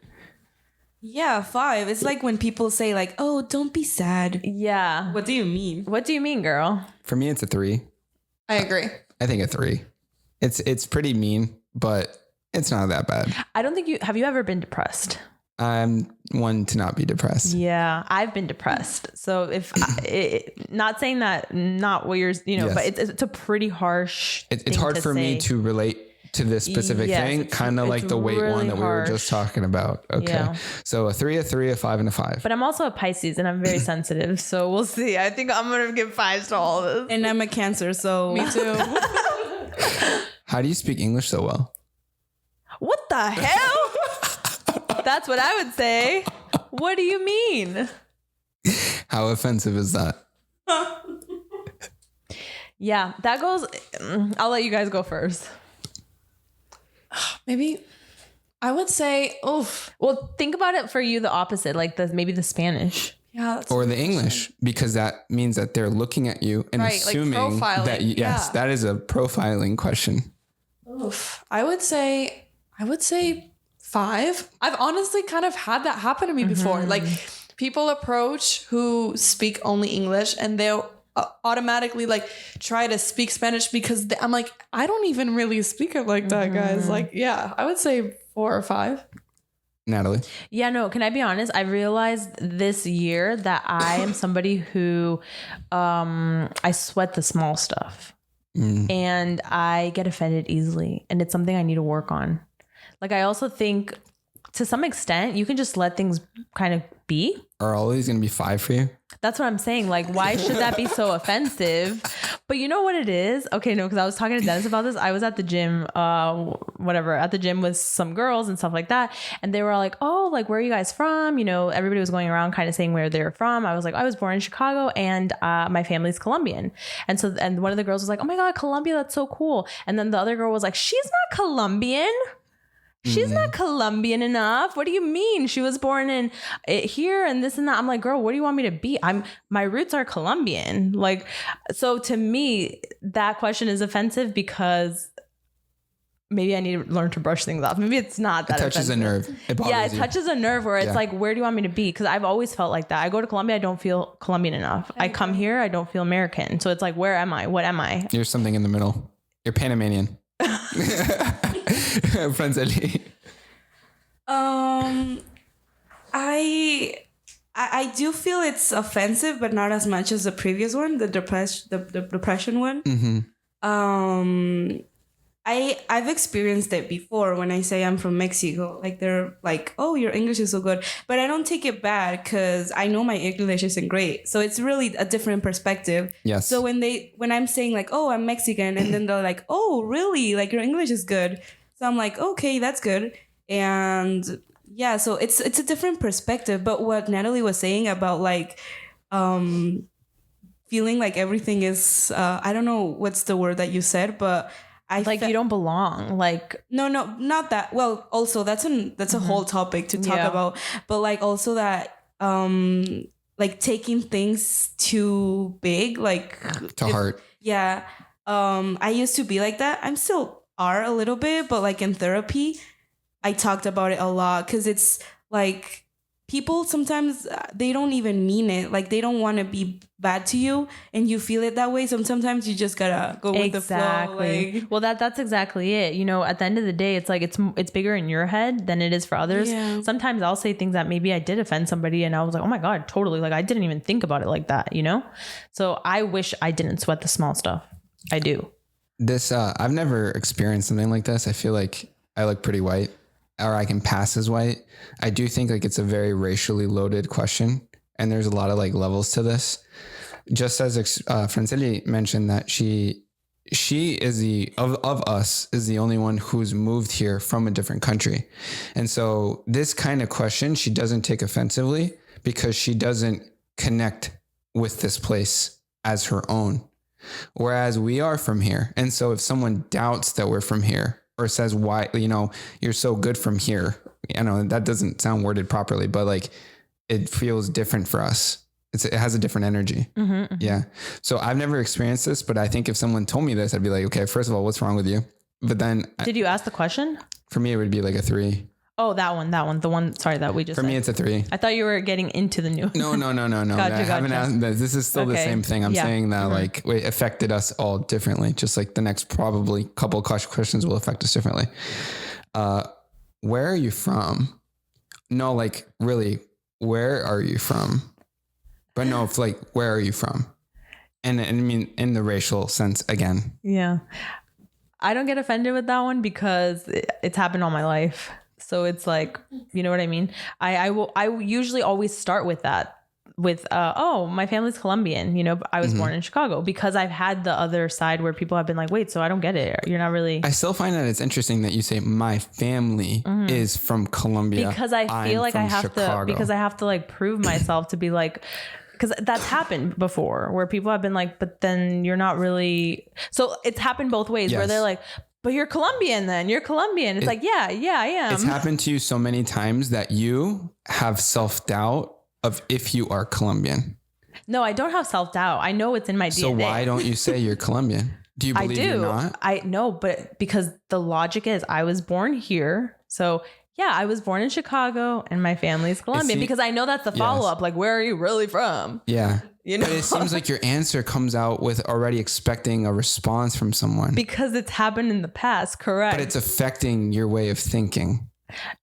Yeah, 5. It's like when people say like, oh, don't be sad. Yeah. What do you mean? What do you mean, girl? For me, it's a 3. I agree. I think a 3. It's pretty mean, but it's not that bad. I don't think have you ever been depressed? I'm one to not be depressed. Yeah, I've been depressed. So if not saying that, not what you're, yes. but it's a pretty harsh. It's hard for me to relate to this specific thing, kind of like the weight really one that we were just talking about. Okay. Yeah. So a 3, a 5, and a 5. But I'm also a Pisces and I'm very sensitive. So we'll see. I think I'm going to give 5s to all of this. And I'm a Cancer. So me too. How do you speak English so well? What the hell? That's what I would say. What do you mean? How offensive is that? Yeah, that goes. I'll let you guys go first. Maybe I would say, oof. Well, think about it for you, the opposite, like maybe the Spanish. Yeah. Or the English, because that means that they're looking at you and assuming like that, yes, that is a profiling question. Oof. I would say 5. I've honestly kind of had that happen to me before. Like people approach who speak only English and they'll automatically like try to speak Spanish because I'm like, I don't even really speak it like that, guys. Like, yeah, I would say 4 or 5. Natalie? Yeah, no, can I be honest? I realized this year that I am somebody who I sweat the small stuff and I get offended easily. And it's something I need to work on. Like, I also think to some extent, you can just let things kind of be. Are all these going to be 5 for you? That's what I'm saying. Like, why should that be so offensive? But you know what it is? Okay, no, because I was talking to Dennis about this. I was at the gym, at the gym with some girls and stuff like that. And they were like, oh, like, where are you guys from? You know, everybody was going around kind of saying where they're from. I was like, I was born in Chicago and my family's Colombian. And one of the girls was like, oh my God, Colombia, that's so cool. And then the other girl was like, she's not Colombian. She's not Colombian enough. What do you mean? She was born in here and this and that. I'm like, girl, what do you want me to be? My roots are Colombian. Like, so to me, that question is offensive because maybe I need to learn to brush things off. Maybe it's not that offensive. It touches a nerve. It bothers you. Touches a nerve where it's like, where do you want me to be? Because I've always felt like that. I go to Colombia, I don't feel Colombian enough. I come here, I don't feel American. So it's like, where am I? What am I? You're something in the middle. You're Panamanian. Friends, I do feel it's offensive, but not as much as the previous one, the depression one. I've experienced it before when I say I'm from Mexico. Like they're like, oh, your English is so good. But I don't take it bad because I know my English isn't great. So it's really a different perspective. Yes. So when I'm saying like, oh, I'm Mexican, and then they're like, oh, really? Like your English is good. So I'm like, okay, that's good. And yeah, so it's a different perspective. But what Natalie was saying about like feeling like everything is, I don't know what's the word that you said, but you don't belong. Like no, not that. Well, also that's a whole topic to talk about. But like also that like taking things too big, like to heart. Yeah. I used to be like that. I'm still are a little bit, but like in therapy, I talked about it a lot because it's like people sometimes they don't even mean it. Like they don't want to be bad to you and you feel it that way. So sometimes you just gotta go with the flow. Like, well, that's exactly it. You know, at the end of the day, it's like it's bigger in your head than it is for others. Yeah. Sometimes I'll say things that maybe I did offend somebody and I was like, oh my God, totally. Like I didn't even think about it like that, you know? So I wish I didn't sweat the small stuff. I do. This, I've never experienced something like this. I feel like I look pretty white, or I can pass as white. I do think like it's a very racially loaded question, and there's a lot of like levels to this. Just as Franceli mentioned that she is of us is the only one who's moved here from a different country. And so this kind of question, she doesn't take offensively because she doesn't connect with this place as her own. Whereas we are from here. And so if someone doubts that we're from here or says, why, you know, you're so good from here, you know, that doesn't sound worded properly, but like it feels different for us. It has a different energy. Mm-hmm, mm-hmm. Yeah. So I've never experienced this, but I think if someone told me this, I'd be like, okay, first of all, what's wrong with you? But then did you ask the question? For me, it would be like a 3. Oh, that one. The one, sorry, that we just For said. me, it's a 3. I thought you were getting into the new. No. Gotcha. I haven't asked this. This is still the same thing. I'm saying that like it affected us all differently. Just like the next probably couple of questions will affect us differently. Where are you from? No, like really, where are you from? But no, it's like, where are you from? And I mean, in the racial sense again. Yeah. I don't get offended with that one because it's happened all my life. So it's like, you know what I mean? I usually always start with that with, oh, my family's Colombian, you know, I was born in Chicago, because I've had the other side where people have been like, wait, so I don't get it. You're not really. I still find that it's interesting that you say my family is from Colombia. Because I feel like I have to like prove myself to be like, because that's happened before where people have been like, but then you're not really. So it's happened both ways where they're like, but you're Colombian then. You're Colombian. It's like, yeah, I am. It's happened to you so many times that you have self-doubt of if you are Colombian. No, I don't have self-doubt. I know it's in my DNA. So why don't you say you're Colombian? Do you believe you're not? I know, but because the logic is I was born here. So yeah, I was born in Chicago and my family's Colombian, because I know that's the follow-up. Like, where are you really from? Yeah. You know? But it seems like your answer comes out with already expecting a response from someone. Because it's happened in the past, correct. But it's affecting your way of thinking.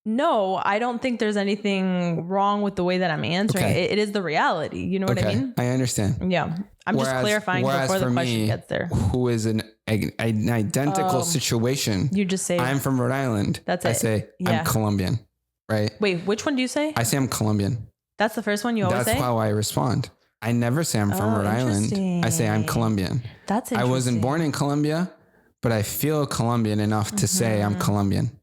No, I don't think there's anything wrong with the way that I'm answering. Okay. It is the reality. You know what I mean? I understand. Yeah. I'm just clarifying before the question gets there. Who is an identical situation. You just say, I'm from Rhode Island. That's it. I say, I'm Colombian. Right? Wait, which one do you say? I say I'm Colombian. That's the first one you always say? That's how I respond. I never say I'm from Rhode Island. I say I'm Colombian. That's interesting. I wasn't born in Colombia, but I feel Colombian enough to say I'm Colombian.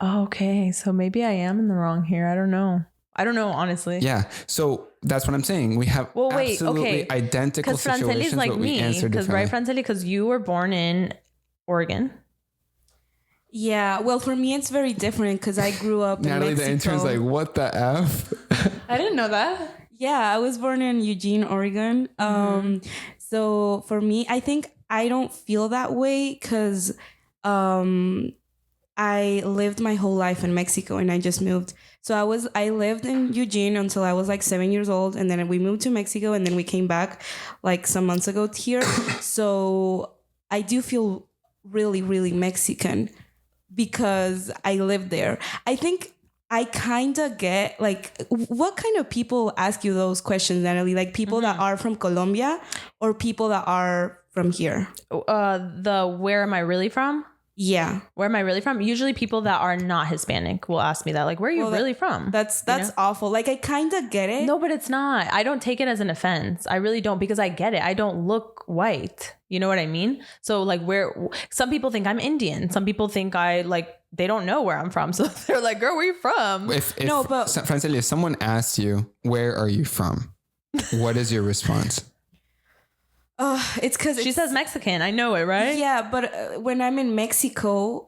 Okay. So maybe I am in the wrong here. I don't know, honestly. Yeah. So that's what I'm saying. We have absolutely identical situations, like but we answer differently. Because right, Franceli, because you were born in Oregon. Yeah. Well, for me, it's very different because I grew up in Natalie, Mexico. the intern's like, what the F? I didn't know that. Yeah, I was born in Eugene, Oregon. So for me, I think I don't feel that way because I lived my whole life in Mexico and I just moved. So I lived in Eugene until I was like 7 years old, and then we moved to Mexico, and then we came back like some months ago here. So I do feel really, really Mexican because I lived there. I think I kind of get like, what kind of people ask you those questions, Natalie? Like people that are from Colombia or people that are from here? Where am I really from? Yeah. Where am I really from? Usually people that are not Hispanic will ask me that. Like, where are you really from? That's awful. Like, I kind of get it. No, but it's not. I don't take it as an offense. I really don't, because I get it. I don't look white. You know what I mean? So like, some people think I'm Indian. Some people think they don't know where I'm from. So they're like, girl, where are you from? Francely, if someone asks you, where are you from? What is your response? It's because she says Mexican. I know it, right? Yeah, but when I'm in Mexico,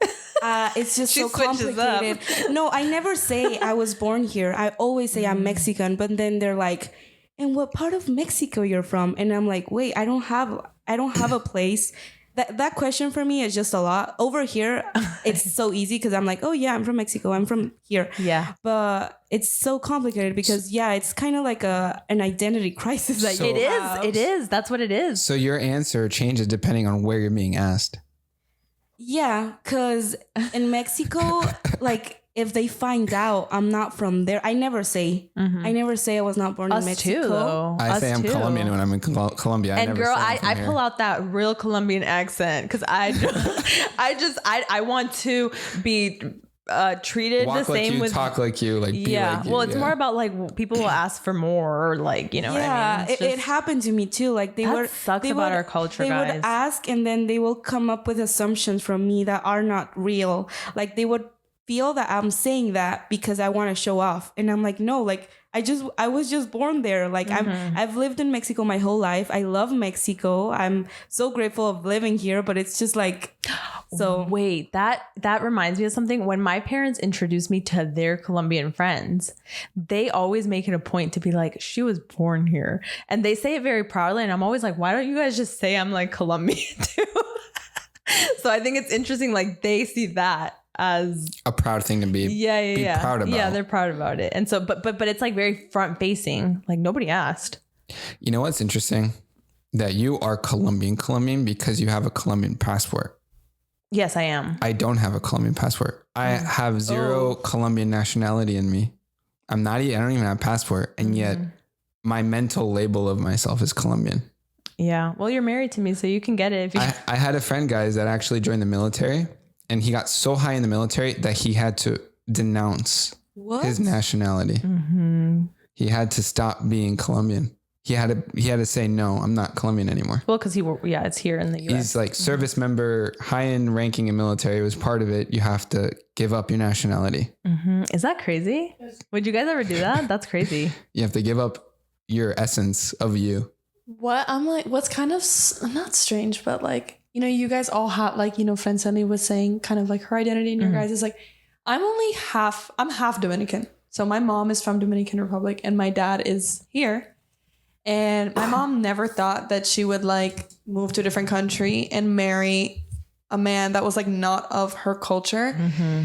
it's just so complicated. No, I never say I was born here. I always say I'm Mexican, but then they're like, "And what part of Mexico you're from?" And I'm like, "Wait, I don't have a place." That question for me is just a lot. Over here, it's so easy because I'm like, oh yeah, I'm from Mexico. I'm from here. Yeah. But it's so complicated because it's kind of like an identity crisis that you have. It is. That's what it is. So your answer changes depending on where you're being asked. Yeah, because in Mexico, like if they find out I'm not from there, I never say I was not born in Mexico. Too, though. I say I'm Colombian when I'm in Colombia. And girl, I pull out that real Colombian accent because I want to be treated Walk the same like you, with talk like you, like be like you. Well, it's more about like people will ask for more, or like, you know what I mean? It happened to me too. Like sucks about our culture, guys. They would ask and then they will come up with assumptions from me that are not real. Like they would feel that I'm saying that because I want to show off. And I'm like, no, like I was just born there. Like I've lived in Mexico my whole life. I love Mexico. I'm so grateful of living here, but it's just like, so wait, that reminds me of something. When my parents introduced me to their Colombian friends, they always make it a point to be like, she was born here. And they say it very proudly. And I'm always like, why don't you guys just say I'm like Colombian too? So I think it's interesting. Like they see that as a proud thing to be proud about. Yeah, they're proud about it. And so but it's like very front facing. Like nobody asked. You know what's interesting? That you are Colombian because you have a Colombian passport. Yes, I am. I don't have a Colombian passport. I have zero Colombian nationality in me. I don't even have a passport. And yet my mental label of myself is Colombian. Yeah. Well, you're married to me, so you can get it. I had a friend, guys, that actually joined the military. And he got so high in the military that he had to denounce his nationality. Mm-hmm. He had to stop being Colombian. He had to say, no, I'm not Colombian anymore. Well, because it's here in the US. He's like service member, high in ranking in military was part of it. You have to give up your nationality. Mm-hmm. Is that crazy? Would you guys ever do that? That's crazy. You have to give up your essence of you. What I'm like, what's kind of not strange, but like, you know, you guys all have, like, you know, Franceli was saying kind of like her identity and your guys is like, I'm half Dominican. So my mom is from Dominican Republic and my dad is here. And my mom never thought that she would like move to a different country and marry a man that was like not of her culture. Mm-hmm.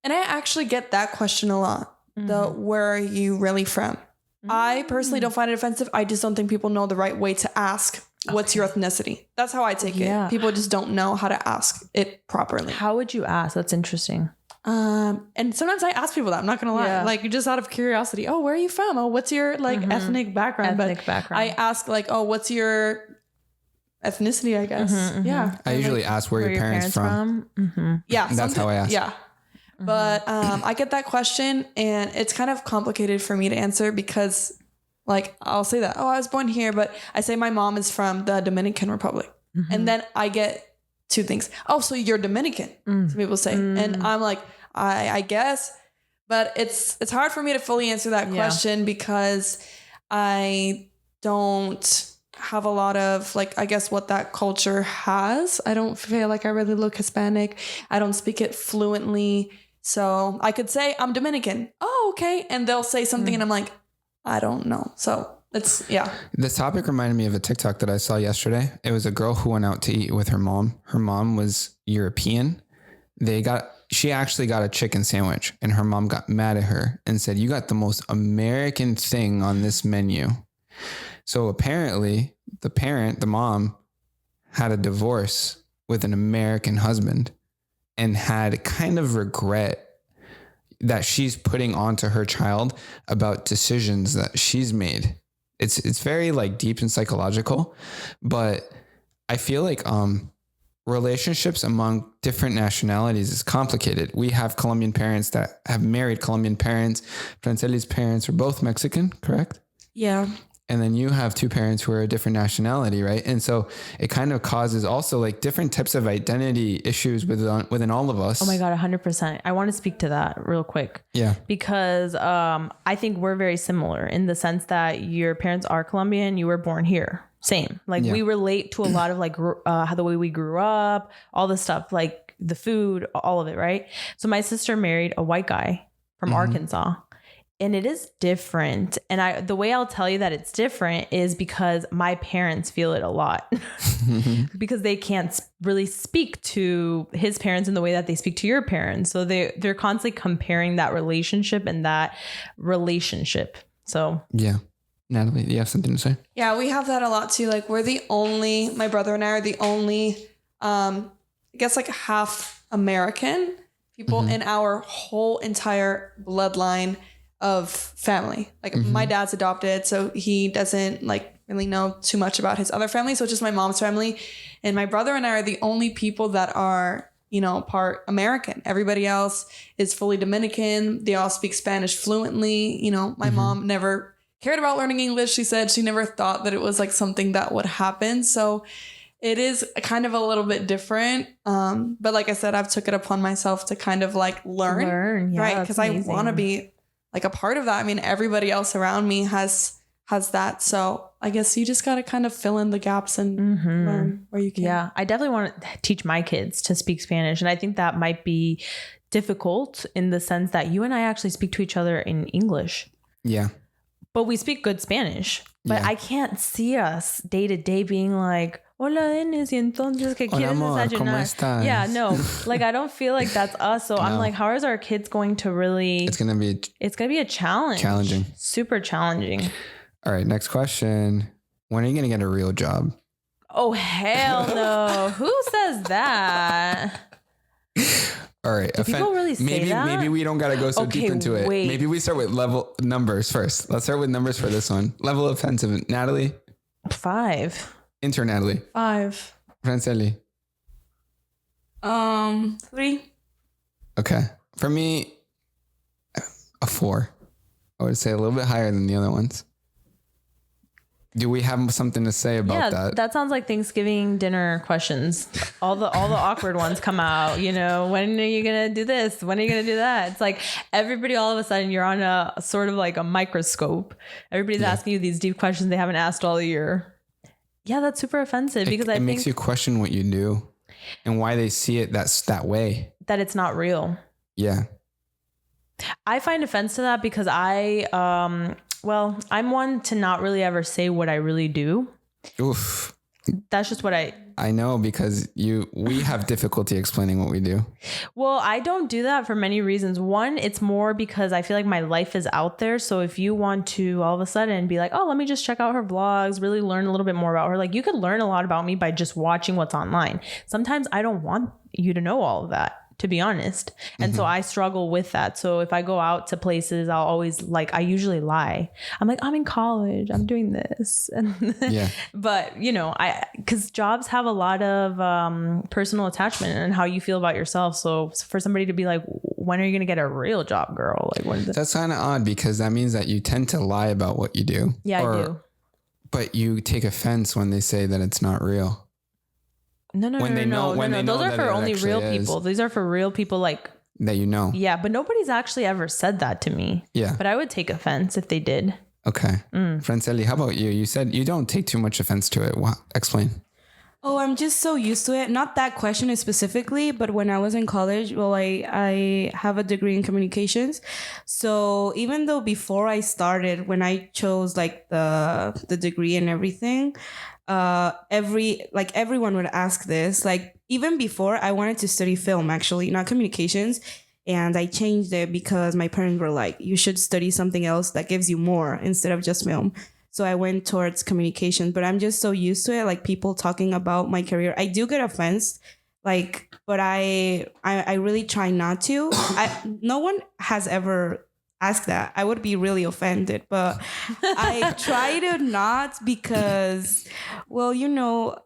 And I actually get that question a lot. Where are you really from? I personally don't find it offensive. I just don't think people know the right way to ask. What's your ethnicity? That's how I take it. People just don't know how to ask it properly. How would you ask? That's interesting. And sometimes I ask people that. I'm not gonna lie. Like just out of curiosity. Oh, where are you from? Oh, what's your like ethnic background? I ask like, oh, what's your ethnicity? I guess. Yeah. I usually ask where your parents from. Mm-hmm. Yeah. That's how I ask. Yeah. But I get that question and it's kind of complicated for me to answer because like I'll say that, oh, I was born here, but I say my mom is from the Dominican Republic. Mm-hmm. And then I get two things. Oh, so you're Dominican, some people say. And I'm like, I guess, but it's hard for me to fully answer that question because I don't have a lot of like, I guess what that culture has. I don't feel like I really look Hispanic. I don't speak it fluently. So I could say I'm Dominican. Oh, okay. And they'll say something and I'm like, I don't know. So it's, This topic reminded me of a TikTok that I saw yesterday. It was a girl who went out to eat with her mom. Her mom was European. She actually got a chicken sandwich and her mom got mad at her and said, you got the most American thing on this menu. So apparently the mom had a divorce with an American husband and had kind of regret that she's putting onto her child about decisions that she's made. It's very like deep and psychological, but I feel like relationships among different nationalities is complicated. We have Colombian parents that have married Colombian parents. Franceli's parents are both Mexican, correct? Yeah. And then you have two parents who are a different nationality, right? And so it kind of causes also like different types of identity issues within all of us. Oh my God, 100%. I want to speak to that real quick. Yeah. Because I think we're very similar in the sense that your parents are Colombian, you were born here. Same. Like we relate to a lot of like how the way we grew up, all the stuff, like the food, all of it, right? So my sister married a white guy from Arkansas. And it is different. And the way I'll tell you that it's different is because my parents feel it a lot because they can't really speak to his parents in the way that they speak to your parents. So they're constantly comparing that relationship and that relationship. So yeah. Natalie, do you have something to say? Yeah, we have that a lot too. Like my brother and I are the only, I guess like half American people in our whole entire bloodline of family. Like my dad's adopted, so he doesn't like really know too much about his other family. So it's just my mom's family. And my brother and I are the only people that are, part American. Everybody else is fully Dominican. They all speak Spanish fluently. My mom never cared about learning English. She said she never thought that it was like something that would happen. So it is kind of a little bit different. But like I said, I've took it upon myself to kind of like learn, right? Because I want to be like a part of that. I mean, everybody else around me has that. So I guess you just got to kind of fill in the gaps and learn where you can. Yeah, I definitely want to teach my kids to speak Spanish. And I think that might be difficult in the sense that you and I actually speak to each other in English. Yeah. But we speak good Spanish. But I can't see us day to day being like, hola, Dennis, y entonces, ¿qué quieres desayunar? Yeah, no. Like, I don't feel like that's us. So I'm like, how is our kids going to really... It's going to be a challenge. Challenging. Super challenging. All right, next question. When are you going to get a real job? Oh, hell no. Who says that? All right. Do people really say that? Maybe we don't got to go so deep into it. Maybe we start with level numbers first. Let's start with numbers for this one. Level of offensive. Natalie? 5. Intern Natalie? 5. Franceli? 3. Okay. For me, a 4. I would say a little bit higher than the other ones. Do we have something to say about that? That sounds like Thanksgiving dinner questions. All the awkward ones come out, when are you going to do this? When are you going to do that? It's like everybody, all of a sudden you're on a sort of like a microscope. Everybody's asking you these deep questions they haven't asked all year. Yeah, that's super offensive because I think it makes you question what you do and why they see it that way. That it's not real. Yeah. I find offense to that because I'm one to not really ever say what I really do. Oof. That's just what I know because we have difficulty explaining what we do. Well, I don't do that for many reasons. One, it's more because I feel like my life is out there. So if you want to all of a sudden be like, oh, let me just check out her vlogs, really learn a little bit more about her. Like you could learn a lot about me by just watching what's online. Sometimes I don't want you to know all of that, to be honest. And so I struggle with that. So if I go out to places, I'll always I usually lie. I'm like, I'm in college, I'm doing this. But because jobs have a lot of personal attachment and how you feel about yourself. So for somebody to be like, when are you going to get a real job, girl? Like that's kind of odd because that means that you tend to lie about what you do. Yeah, I do. But you take offense when they say that it's not real. No. Those are for only real people. These are for real people like that Yeah, but nobody's actually ever said that to me. Yeah. But I would take offense if they did. Okay. Franceli, how about you? You said you don't take too much offense to it. Explain. Oh, I'm just so used to it. Not that question specifically, but when I was in college, I have a degree in communications. So even though before I started, when I chose like the degree and everything, everyone would ask this. Like even before, I wanted to study film, actually, not communications. And I changed it because my parents were like, you should study something else that gives you more instead of just film. So I went towards communication, but I'm just so used to it. Like people talking about my career. I do get offense Like, but I really try not to. No one has ever asked that. I would be really offended, but I try to not because, well, you know,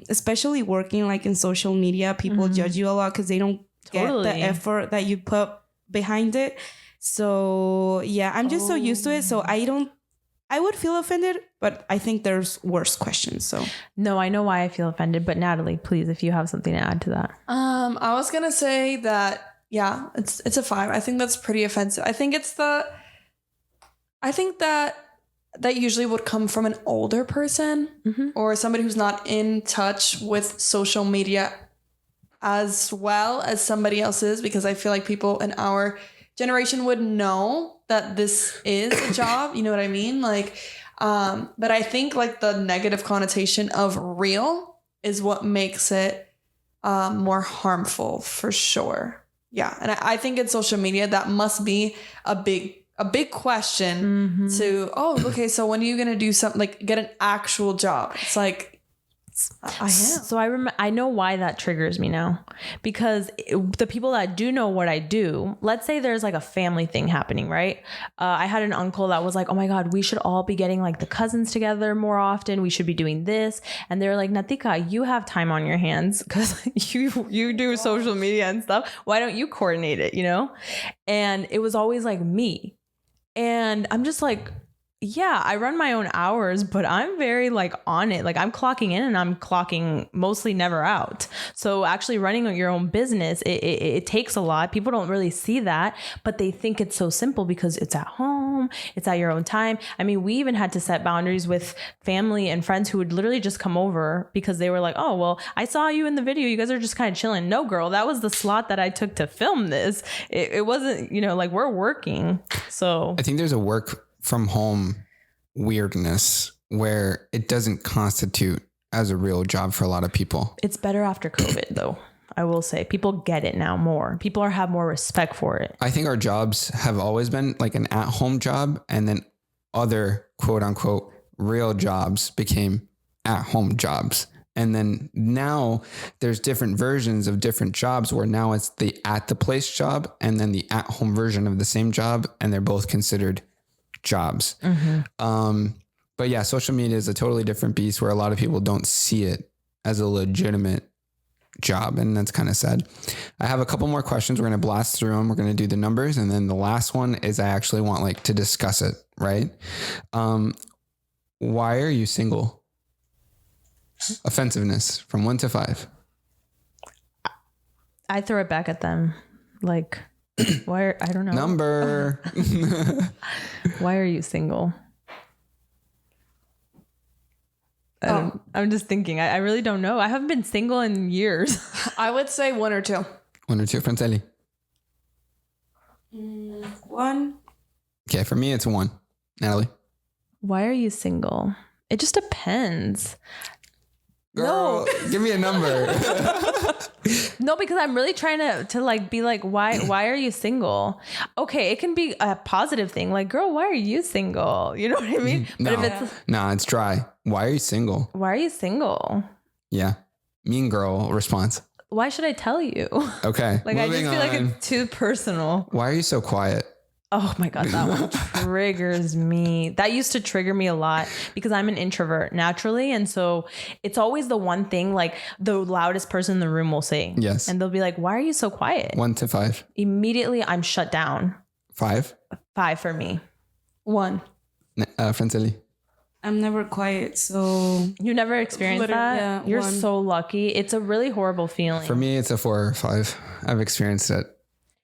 especially working like in social media, people judge you a lot because they don't get the effort that you put behind it. So yeah, I'm just so used to it. So I would feel offended, but I think there's worse questions. So no, I know why I feel offended, but Natalie, please, if you have something to add to that. I was gonna say that, yeah, it's a 5. I think that's pretty offensive. I think that usually would come from an older person or somebody who's not in touch with social media as well as somebody else is, because I feel like people in our generation would know that this is a job. You know what I mean? Like, but I think like the negative connotation of real is what makes it more harmful for sure. Yeah. And I think in social media, that must be a big question to, oh, okay, so when are you going to do something, like get an actual job? It's like, I am. So I know why that triggers me now, because the people that do know what I do, let's say there's like a family thing happening, right? I had an uncle that was like, oh my God, we should all be getting like the cousins together more often. We should be doing this. And they're like, Natika, you have time on your hands because you do social media and stuff. Why don't you coordinate it, you know? And it was always like me. And I'm just like, yeah, I run my own hours, but I'm very like on it. Like I'm clocking in and I'm clocking mostly never out. So actually running your own business, it takes a lot. People don't really see that, but they think it's so simple because it's at home, it's at your own time. I mean, we even had to set boundaries with family and friends who would literally just come over because they were like, oh, well, I saw you in the video. You guys are just kind of chilling. No, girl, that was the slot that I took to film this. It wasn't, you know, like we're working. So I think there's a work from home weirdness where it doesn't constitute as a real job for a lot of people. It's better after COVID though. I will say people get it now more. People have more respect for it. I think our jobs have always been like an at-home job, and then other quote unquote real jobs became at-home jobs. And then now there's different versions of different jobs where now it's the at the place job and then the at-home version of the same job, and they're both considered jobs. But yeah, social media is a totally different beast where a lot of people don't see it as a legitimate job. And that's kind of sad. I have a couple more questions. We're going to blast through them. We're going to do the numbers. And then the last one is I actually want like to discuss it, right? Why are you single? Offensiveness from 1 to 5. I throw it back at them. Like, why? I don't know. Number. Why are you single? I'm just thinking. I really don't know. I haven't been single in years. I would say 1 or 2. 1 or 2, Franceli. 1. Okay, for me, it's 1. Natalie. Why are you single? It just depends. Girl, no. Give me a number. No, because I'm really trying to like be like, why are you single? Okay, it can be a positive thing. Like, girl, why are you single? You know what I mean? No, but if it's dry. Why are you single? Why are you single? Yeah. Mean girl response. Why should I tell you? Okay. Like, I just feel like it's too personal. Why are you so quiet? Oh my God, that one triggers me. That used to trigger me a lot because I'm an introvert naturally. And so it's always the one thing, like the loudest person in the room will say. Yes. And they'll be like, why are you so quiet? 1 to 5. Immediately I'm shut down. 5? 5 for me. 1. Franceli. I'm never quiet, so... You never experienced that? Yeah, You're 1. so lucky. It's a really horrible feeling. For me, it's a 4 or 5. I've experienced it.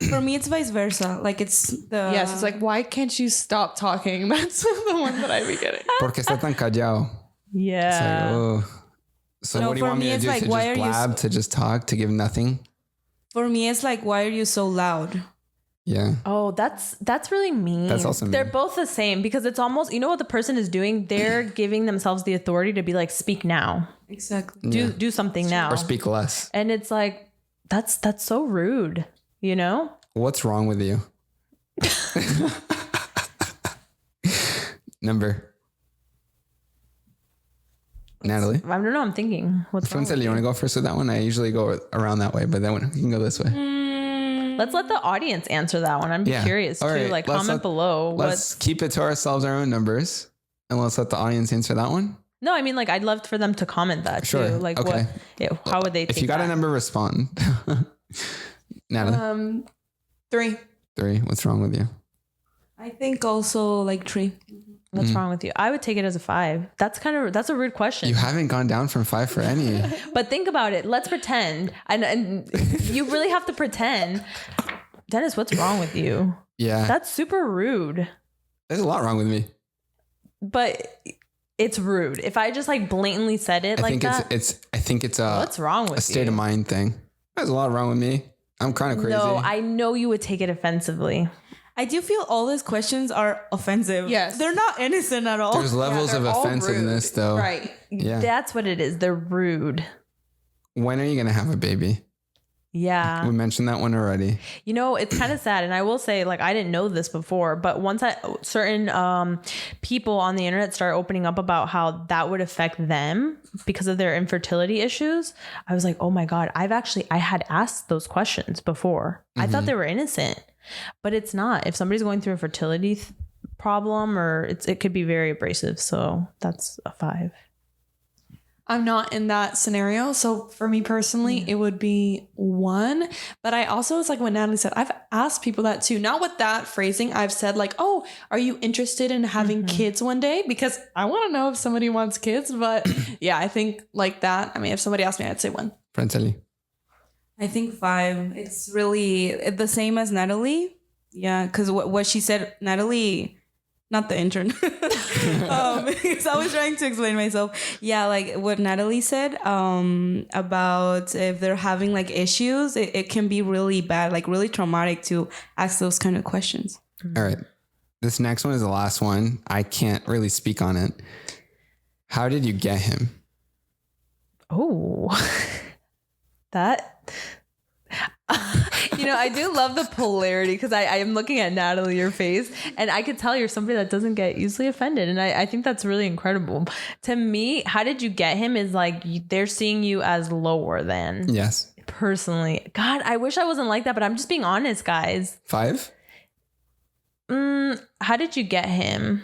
For me, it's vice versa. Like it's the... Yes, it's like, why can't you stop talking? That's the one that I be getting. Porque está tan callado. Yeah. It's like, oh. So what do you want me to do? Like, to just blab, to just talk, to give nothing? For me, it's like, why are you so loud? Yeah. Oh, that's really mean. That's also mean. They're both the same because it's almost, you know what the person is doing? They're giving themselves the authority to be like, speak now. Exactly. Do something now. Or speak less. And it's like, that's so rude, you know? What's wrong with you? Number. Natalie? I don't know. I'm thinking. What's wrong with you want to go first with that one? I usually go around that way, but then you can go this way. Let's let the audience answer that one. I'm curious too. Right. Like, comment below. Let's keep it to ourselves, our own numbers, and let's let the audience answer that one. No, I mean, like, I'd love for them to comment that too. Like, okay. How would they take if you got a number, respond. Natalie? 3. 3. What's wrong with you? I think also like 3. What's wrong with you? I would take it as a 5. That's a rude question. You haven't gone down from 5 for any. But think about it. Let's pretend. And you really have to pretend. Dennis, what's wrong with you? Yeah. That's super rude. There's a lot wrong with me. But it's rude. If I just like blatantly said it I think it's a what's wrong with a state of mind thing. There's a lot wrong with me. I'm kind of crazy. No, I know you would take it offensively. I do feel all these questions are offensive. Yes. They're not innocent at all. There's levels of offensiveness though. Right. Yeah. That's what it is. They're rude. When are you going to have a baby? Yeah. We mentioned that one already. You know, it's kind of sad. And I will say, like, I didn't know this before, but once certain people on the internet start opening up about how that would affect them because of their infertility issues, I was like, oh my God, I had asked those questions before. I thought they were innocent, but it's not. If somebody's going through a fertility problem it could be very abrasive. So that's a 5. I'm not in that scenario. So for me personally, it would be 1. But I also, it's like what Natalie said, I've asked people that too. Not with that phrasing. I've said like, oh, are you interested in having kids one day? Because I want to know if somebody wants kids. But yeah, I think like that. I mean, if somebody asked me, I'd say 1. Natalie? I think 5. It's really the same as Natalie. Yeah, because what she said, Natalie... Not the intern. Because I was trying to explain myself. Yeah, like what Natalie said about if they're having like issues, it can be really bad, like really traumatic to ask those kind of questions. All right. This next one is the last one. I can't really speak on it. How did you get him? Oh, that... You know, I do love the polarity because I am looking at Natalie, your face, and I could tell you're somebody that doesn't get easily offended. And I think that's really incredible. To me, how did you get him is like they're seeing you as lower than. Yes. Personally. God, I wish I wasn't like that, but I'm just being honest, guys. 5? How did you get him?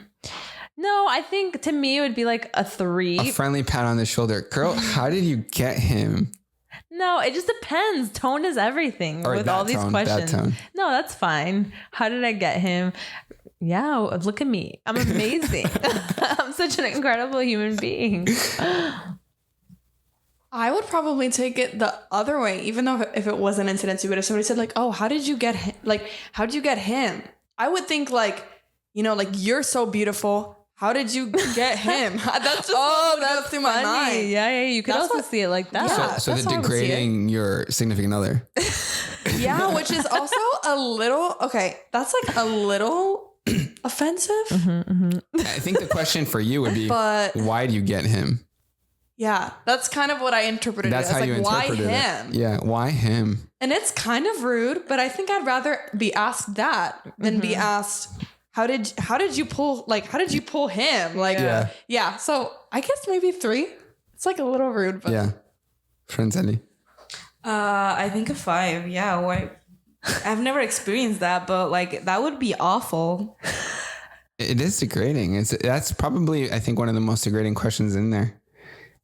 No, I think to me it would be like a 3. A friendly pat on the shoulder. Girl, how did you get him? No, it just depends. Tone is everything with all these questions. No, that's fine. How did I get him? Yeah, look at me. I'm amazing. I'm such an incredible human being. I would probably take it the other way, even though if it was an incidency, but if somebody said like, oh, how did you get him? Like, how did you get him? I would think like, you know, like you're so beautiful. How did you get him? That's just that's through my mind. Yeah, you could also see it like that. Yeah, so the degrading your significant other. Yeah, which is also a little that's like a little offensive. I think the question for you would be, why do you get him? Yeah, that's kind of what I interpreted. That's how you interpreted it. Why him? Yeah, why him? And it's kind of rude, but I think I'd rather be asked that than be asked. How did you pull him? Like, yeah. So I guess maybe 3. It's like a little rude, but yeah. Friends, Andy. I think a 5. Yeah. Why? I've never experienced that, but like that would be awful. It is degrading. That's probably, I think, one of the most degrading questions in there.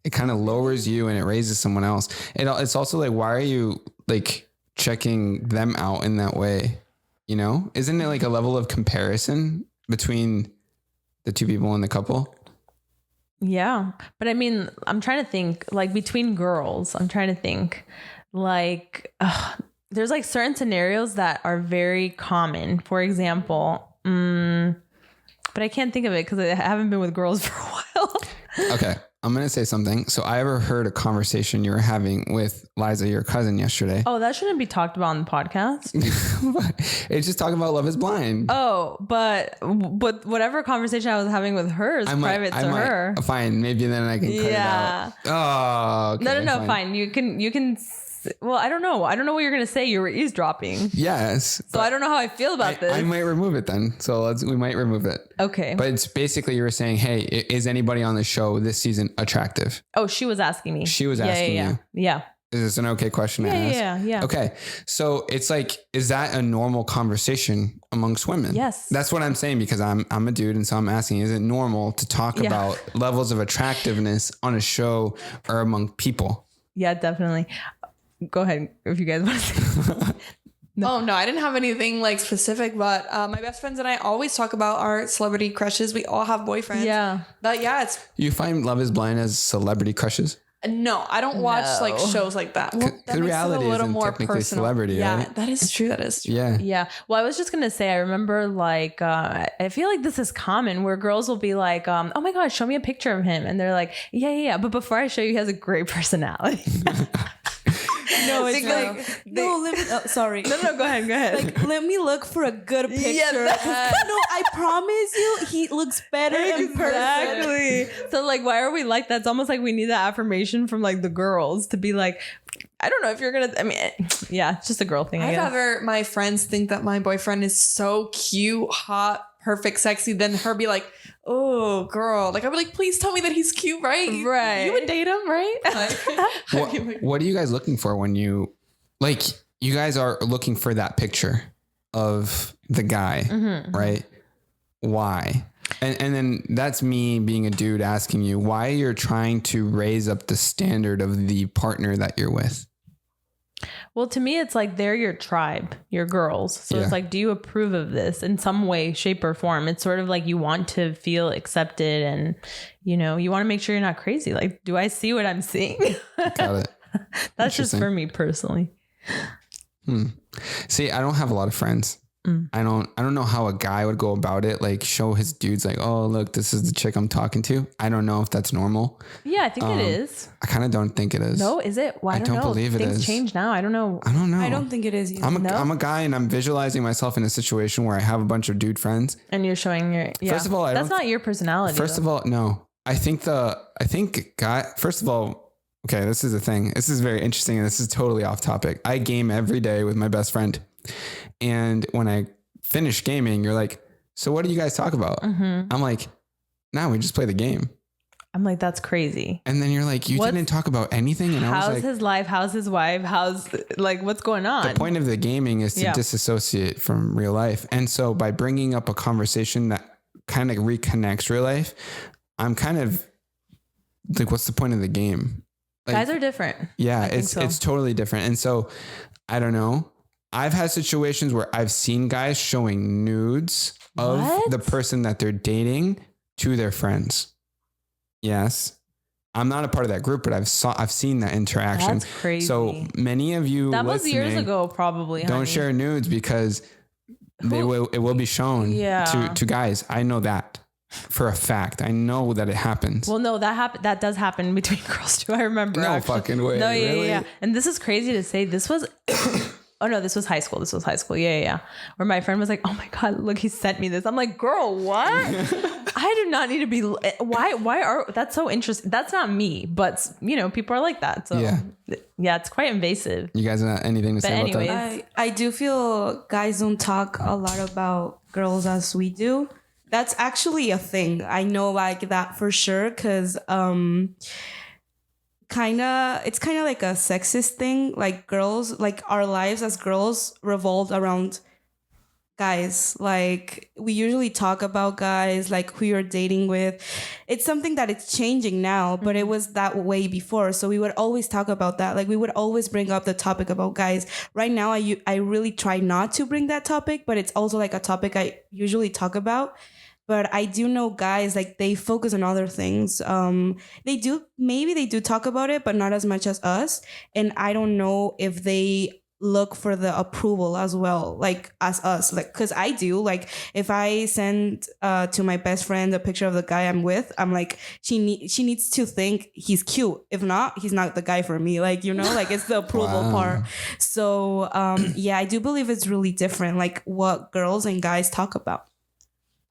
It kind of lowers you and it raises someone else. It's also like, why are you like checking them out in that way? You know, isn't it like a level of comparison between the two people in the couple? Yeah. But I mean, I'm trying to think like between girls, I'm trying to think like there's like certain scenarios that are very common. For example, but I can't think of it because I haven't been with girls for a while. Okay. I'm going to say something. So I overheard a conversation you were having with Liza, your cousin, yesterday. Oh, that shouldn't be talked about on the podcast. It's just talking about Love is Blind. Oh, but whatever conversation I was having with her is private to her. Fine. Maybe then I can cut it out. Oh, okay, No, fine. You can Well, I don't know. I don't know what you're going to say. You were eavesdropping. Yes. So I don't know how I feel about this. I might remove it then. So we might remove it. Okay. But it's basically you were saying, hey, is anybody on the show this season attractive? Oh, she was asking me. She was asking you. Yeah. Is this an okay question to ask? Yeah. Okay. So it's like, is that a normal conversation amongst women? Yes. That's what I'm saying because I'm a dude. And so I'm asking, is it normal to talk about levels of attractiveness on a show or among people? Yeah, definitely. Go ahead if you guys want to say. No. Oh, no, I didn't have anything like specific, but my best friends and I always talk about our celebrity crushes. We all have boyfriends. Yeah. But yeah, it's... You find Love is Blind as celebrity crushes? No, I don't watch like shows like that. Well, that makes reality it a little isn't more technically personal. celebrity, yeah, right? that is true. That is true. Yeah. Yeah. Well, I was just going to say, I remember like, I feel like this is common where girls will be like, oh my God, show me a picture of him. And they're like, yeah. But before I show you, he has a great personality. No, it's like, let me, sorry. No, go ahead. Like, let me look for a good picture. Yeah, no, I promise you, he looks better in person. Exactly. So like, why are we like that? It's almost like we need that affirmation from like the girls to be like, I don't know if you're gonna. I mean, yeah, it's just a girl thing. I've ever my friends think that my boyfriend is so cute, hot, perfect, sexy. Then her be like, "Oh, girl!" Like I'd be like, "Please tell me that he's cute, right? Right? You would date him, right?" What are you guys looking for when you like? You guys are looking for that picture of the guy, right? Why? And then that's me being a dude asking you why you're trying to raise up the standard of the partner that you're with. Well, to me, it's like they're your tribe, your girls. So it's like, do you approve of this in some way, shape, or form? It's sort of like you want to feel accepted and, you know, you want to make sure you're not crazy. Like, do I see what I'm seeing? Got it. That's just for me personally. See, I don't have a lot of friends. I don't know how a guy would go about it. Like show his dudes like, oh, look, this is the chick I'm talking to. I don't know if that's normal. Yeah, I think it is. I kind of don't think it is. No, is it? Well, I don't know. Believe it is. Things change now. I don't know. I don't know. I don't think it is either. I'm a guy and I'm visualizing myself in a situation where I have a bunch of dude friends. And you're showing your, First of all, that's not your personality. First of all, no. I think first of all, okay, this is the thing. This is very interesting and this is totally off topic. I game every day with my best friend. And when I finish gaming, you're like, so what do you guys talk about? I'm like, nah, we just play the game. I'm like, that's crazy. And then you're like, you didn't talk about anything. And I was like, how's his life? How's his wife? How's like, what's going on? The point of the gaming is to disassociate from real life. And so by bringing up a conversation that kind of reconnects real life, I'm kind of like, what's the point of the game? Like, guys are different. Yeah, it's totally different. And so I don't know. I've had situations where I've seen guys showing nudes of the person that they're dating to their friends. Yes. I'm not a part of that group, but I've seen that interaction. That's crazy. So many of you that was years ago, probably. Don't share nudes because it will be shown to guys. I know that for a fact. I know that it happens. Well, no, that does happen between girls too. I remember. No fucking way. No, really? yeah. And this is crazy to say. This was oh no, this was high school. Yeah. Where my friend was like, oh my God, look, he sent me this. I'm like, girl, what? I do not need to be, that's so interesting. That's not me, but you know, people are like that. So yeah, it's quite invasive. You guys have anything to say about that? I do feel guys don't talk a lot about girls as we do. That's actually a thing. I know like that for sure. Cause, it's kind of like a sexist thing. Like girls, like our lives as girls revolve around guys. Like we usually talk about guys, like who you're dating with. It's something that it's changing now, but it was that way before. So we would always talk about that. Like we would always bring up the topic about guys. Right now, I really try not to bring that topic, but it's also like a topic I usually talk about. But I do know guys, like they focus on other things. They do talk about it, but not as much as us. And I don't know if they look for the approval as well, like as us, like, cause I do. Like if I send to my best friend a picture of the guy I'm with, I'm like, she needs to think he's cute. If not, he's not the guy for me. Like, you know, like it's the approval part. So yeah, I do believe it's really different, like what girls and guys talk about.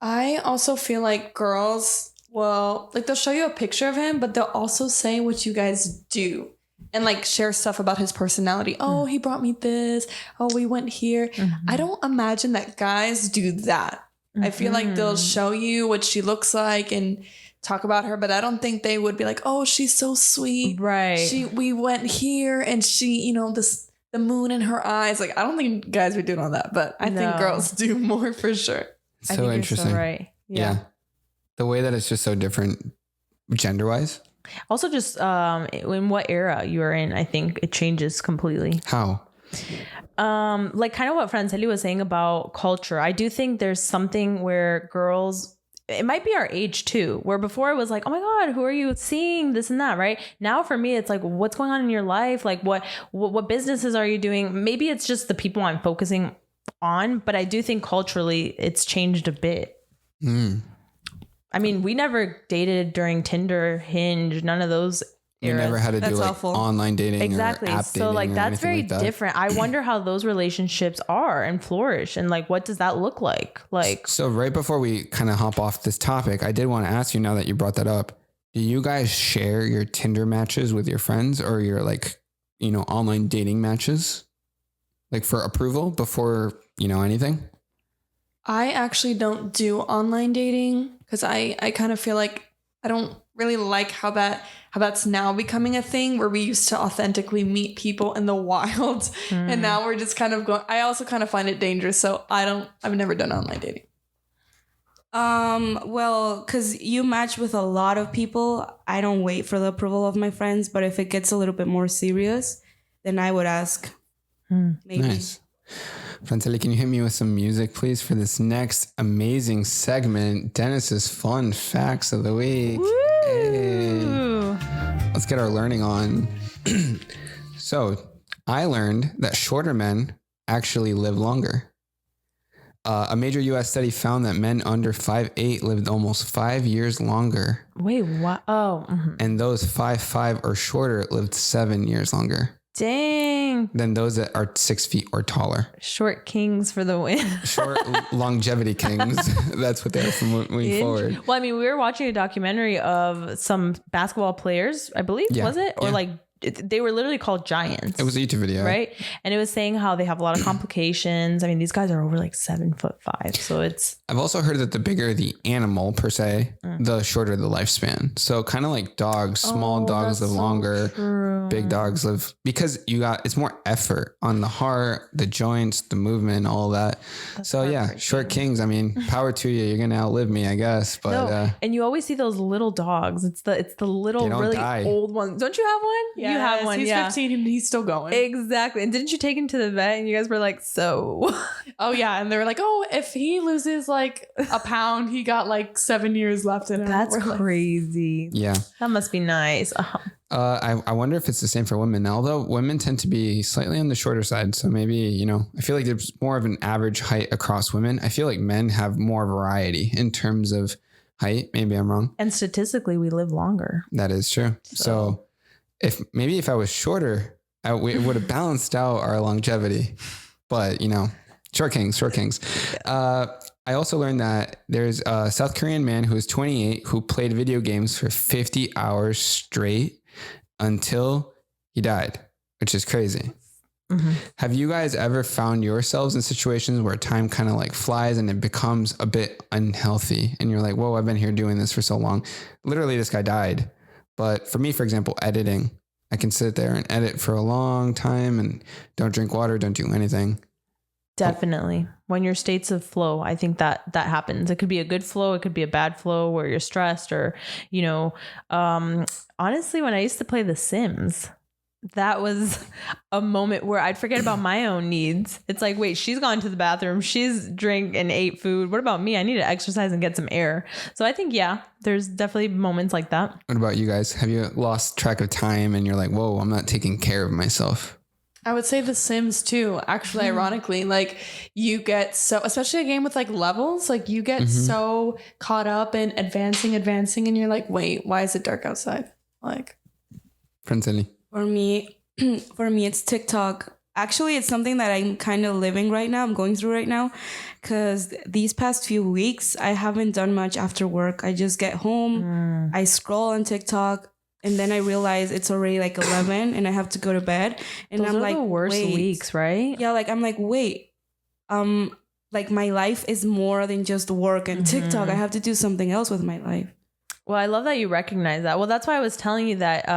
I also feel like girls, well, like they'll show you a picture of him, but they'll also say what you guys do. and like share stuff about his personality. Oh, he brought me this. Oh, we went here. I don't imagine that guys do that. I feel like they'll show you what she looks like and talk about her, but I don't think they would be like, oh, she's so sweet. Right. We went here and she, you know, the moon in her eyes. Like, I don't think guys are doing all that, but I think girls do more for sure. So I think interesting. You're so right. Yeah. The way that it's just so different gender wise. Also, just in what era you are in, I think it changes completely. How? Like kind of what Franceli was saying about culture. I do think there's something where girls, it might be our age too, where before it was like, oh my God, who are you seeing, this and that, right? Now for me, it's like, what's going on in your life? Like what businesses are you doing? Maybe it's just the people I'm focusing on, but I do think culturally it's changed a bit. I mean, we never dated during Tinder, Hinge, none of those You eras. never had to do like online dating exactly. or app dating. So like that's very like that. different. I wonder how those relationships are and flourish, and like what does that look like? Like, so right before we kind of hop off this topic, I did want to ask you, now that you brought that up, do you guys share your Tinder matches with your friends or your like, you know, online dating matches, like for approval before, you know, anything? I actually don't do online dating because I kind of feel like I don't really like how that's now becoming a thing where we used to authentically meet people in the wild and now we're just kind of going. I also kind of find it dangerous, so I've never done online dating. Well, because you match with a lot of people, I don't wait for the approval of my friends, but if it gets a little bit more serious, then I would ask. Maybe. Nice. Franceli, can you hit me with some music, please, for this next amazing segment, Dennis's Fun Facts of the Week. Hey. Let's get our learning on. So, I learned that shorter men actually live longer. A major U.S. study found that men under 5'8" lived almost 5 years longer. wait, what? Oh, And those 5'5" or shorter lived 7 years longer dang. than those that are 6 feet or taller. Short kings for the win. Short longevity kings. That's what they are from moving forward. Well, I mean, we were watching a documentary of some basketball players, I believe, was it? Or like they were literally called giants. It was a YouTube video. Right. And it was saying how they have a lot of complications. I mean, these guys are over like 7'5". So it's. I've also heard that the bigger the animal per se, the shorter the lifespan. So kind of like dogs, small dogs live longer, big dogs live, because it's more effort on the heart, the joints, the movement, all that. So yeah, short kings. I mean, power to you. You're going to outlive me, I guess. But and you always see those little dogs. It's the little really old ones. Don't you have one? Yeah. You have one. He's 15 and he's still going. Exactly. And didn't you take him to the vet and you guys were like, so? Oh yeah. And they were like, oh, if he loses like a pound, he got like 7 years left in him. That's crazy. Yeah. That must be nice. I wonder if it's the same for women now, although women tend to be slightly on the shorter side. So maybe, you know, I feel like there's more of an average height across women. I feel like men have more variety in terms of height. Maybe I'm wrong. And statistically, we live longer. That is true. So if I was shorter, it would have balanced out our longevity, but you know, short kings. I also learned that there's a South Korean man who is 28 who played video games for 50 hours straight until he died, which is crazy. Have you guys ever found yourselves in situations where time kind of like flies and it becomes a bit unhealthy and you're like, whoa, I've been here doing this for so long. Literally, this guy died. But for me, for example, editing, I can sit there and edit for a long time and don't drink water, don't do anything. Definitely. When your states of flow, I think that happens. It could be a good flow. It could be a bad flow where you're stressed or, you know, honestly, when I used to play The Sims, that was a moment where I'd forget about my own needs. It's like, wait, she's gone to the bathroom. She's drank and ate food. What about me? I need to exercise and get some air. So I think, yeah, there's definitely moments like that. What about you guys? Have you lost track of time and you're like, whoa, I'm not taking care of myself? I would say The Sims too, actually, ironically, like you get so, especially a game with like levels, like you get so caught up in advancing and you're like, wait, why is it dark outside? Like, Franceli. For me, it's TikTok. Actually, it's something that I'm kind of living right now. I'm going through right now because these past few weeks, I haven't done much after work. I just get home, I scroll on TikTok, and then I realize it's already like 11 and I have to go to bed. And Those I'm are like, the worst wait. weeks, right? Yeah, like I'm like, wait, like my life is more than just work and TikTok. I have to do something else with my life. Well, I love that you recognize that. Well, that's why I was telling you that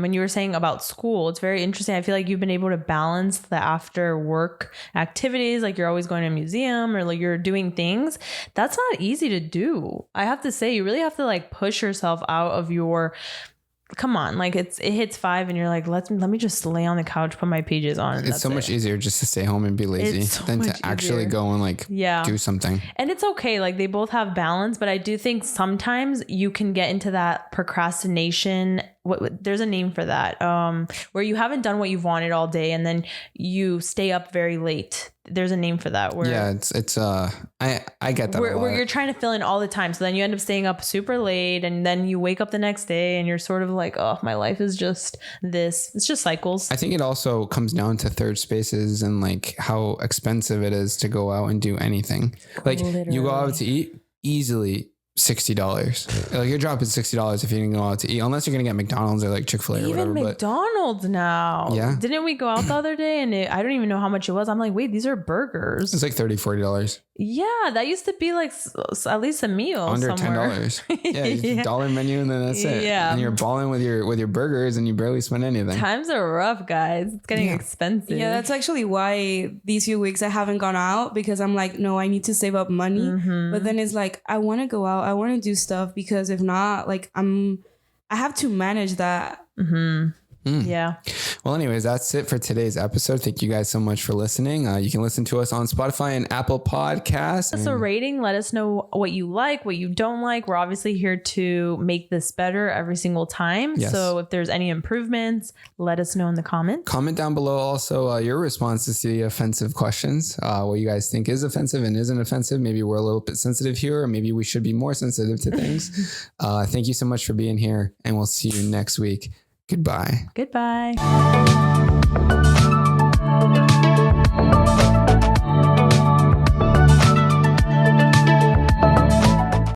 when you were saying about school, it's very interesting. I feel like you've been able to balance the after work activities. Like you're always going to a museum or like you're doing things. That's not easy to do. I have to say, you really have to like push yourself out of your... Come on, like it hits 5 and you're like, let me just lay on the couch, put my pages on. It's so much easier just to stay home and be lazy than to actually go and like do something. And it's okay. Like they both have balance, but I do think sometimes you can get into that procrastination. There's a name for that, where you haven't done what you've wanted all day and then you stay up very late. There's a name for that. Where I get that. Where you're trying to fill in all the time. So then you end up staying up super late and then you wake up the next day and you're sort of like, oh, my life is just this. It's just cycles. I think it also comes down to third spaces and like how expensive it is to go out and do anything. Like you go out to eat easily $60. Like you're dropping $60 if you didn't go out to eat, unless you're gonna get McDonald's or like Chick-fil-A or whatever. Even McDonald's now. Yeah. Didn't we go out the other day and I don't even know how much it was. I'm like, wait, these are burgers. It's like $30-$40. Yeah, that used to be like at least a meal under somewhere. $10. Yeah, $1 menu and then that's it. Yeah, and you're balling with your burgers and you barely spend anything. Times are rough, guys. It's getting expensive. Yeah, that's actually why these few weeks I haven't gone out, because I'm like, no, I need to save up money. But then it's like, I want to go out, I want to do stuff, because if not, like I have to manage that. Yeah. Well, anyways, that's it for today's episode. Thank you guys so much for listening. You can listen to us on Spotify and Apple Podcasts. Give us a rating. Let us know what you like, what you don't like. We're obviously here to make this better every single time. Yes. So if there's any improvements, let us know in the comments. Comment down below also your responses to the offensive questions. What you guys think is offensive and isn't offensive. Maybe we're a little bit sensitive here, or maybe we should be more sensitive to things. Thank you so much for being here, and we'll see you next week. Goodbye. Goodbye.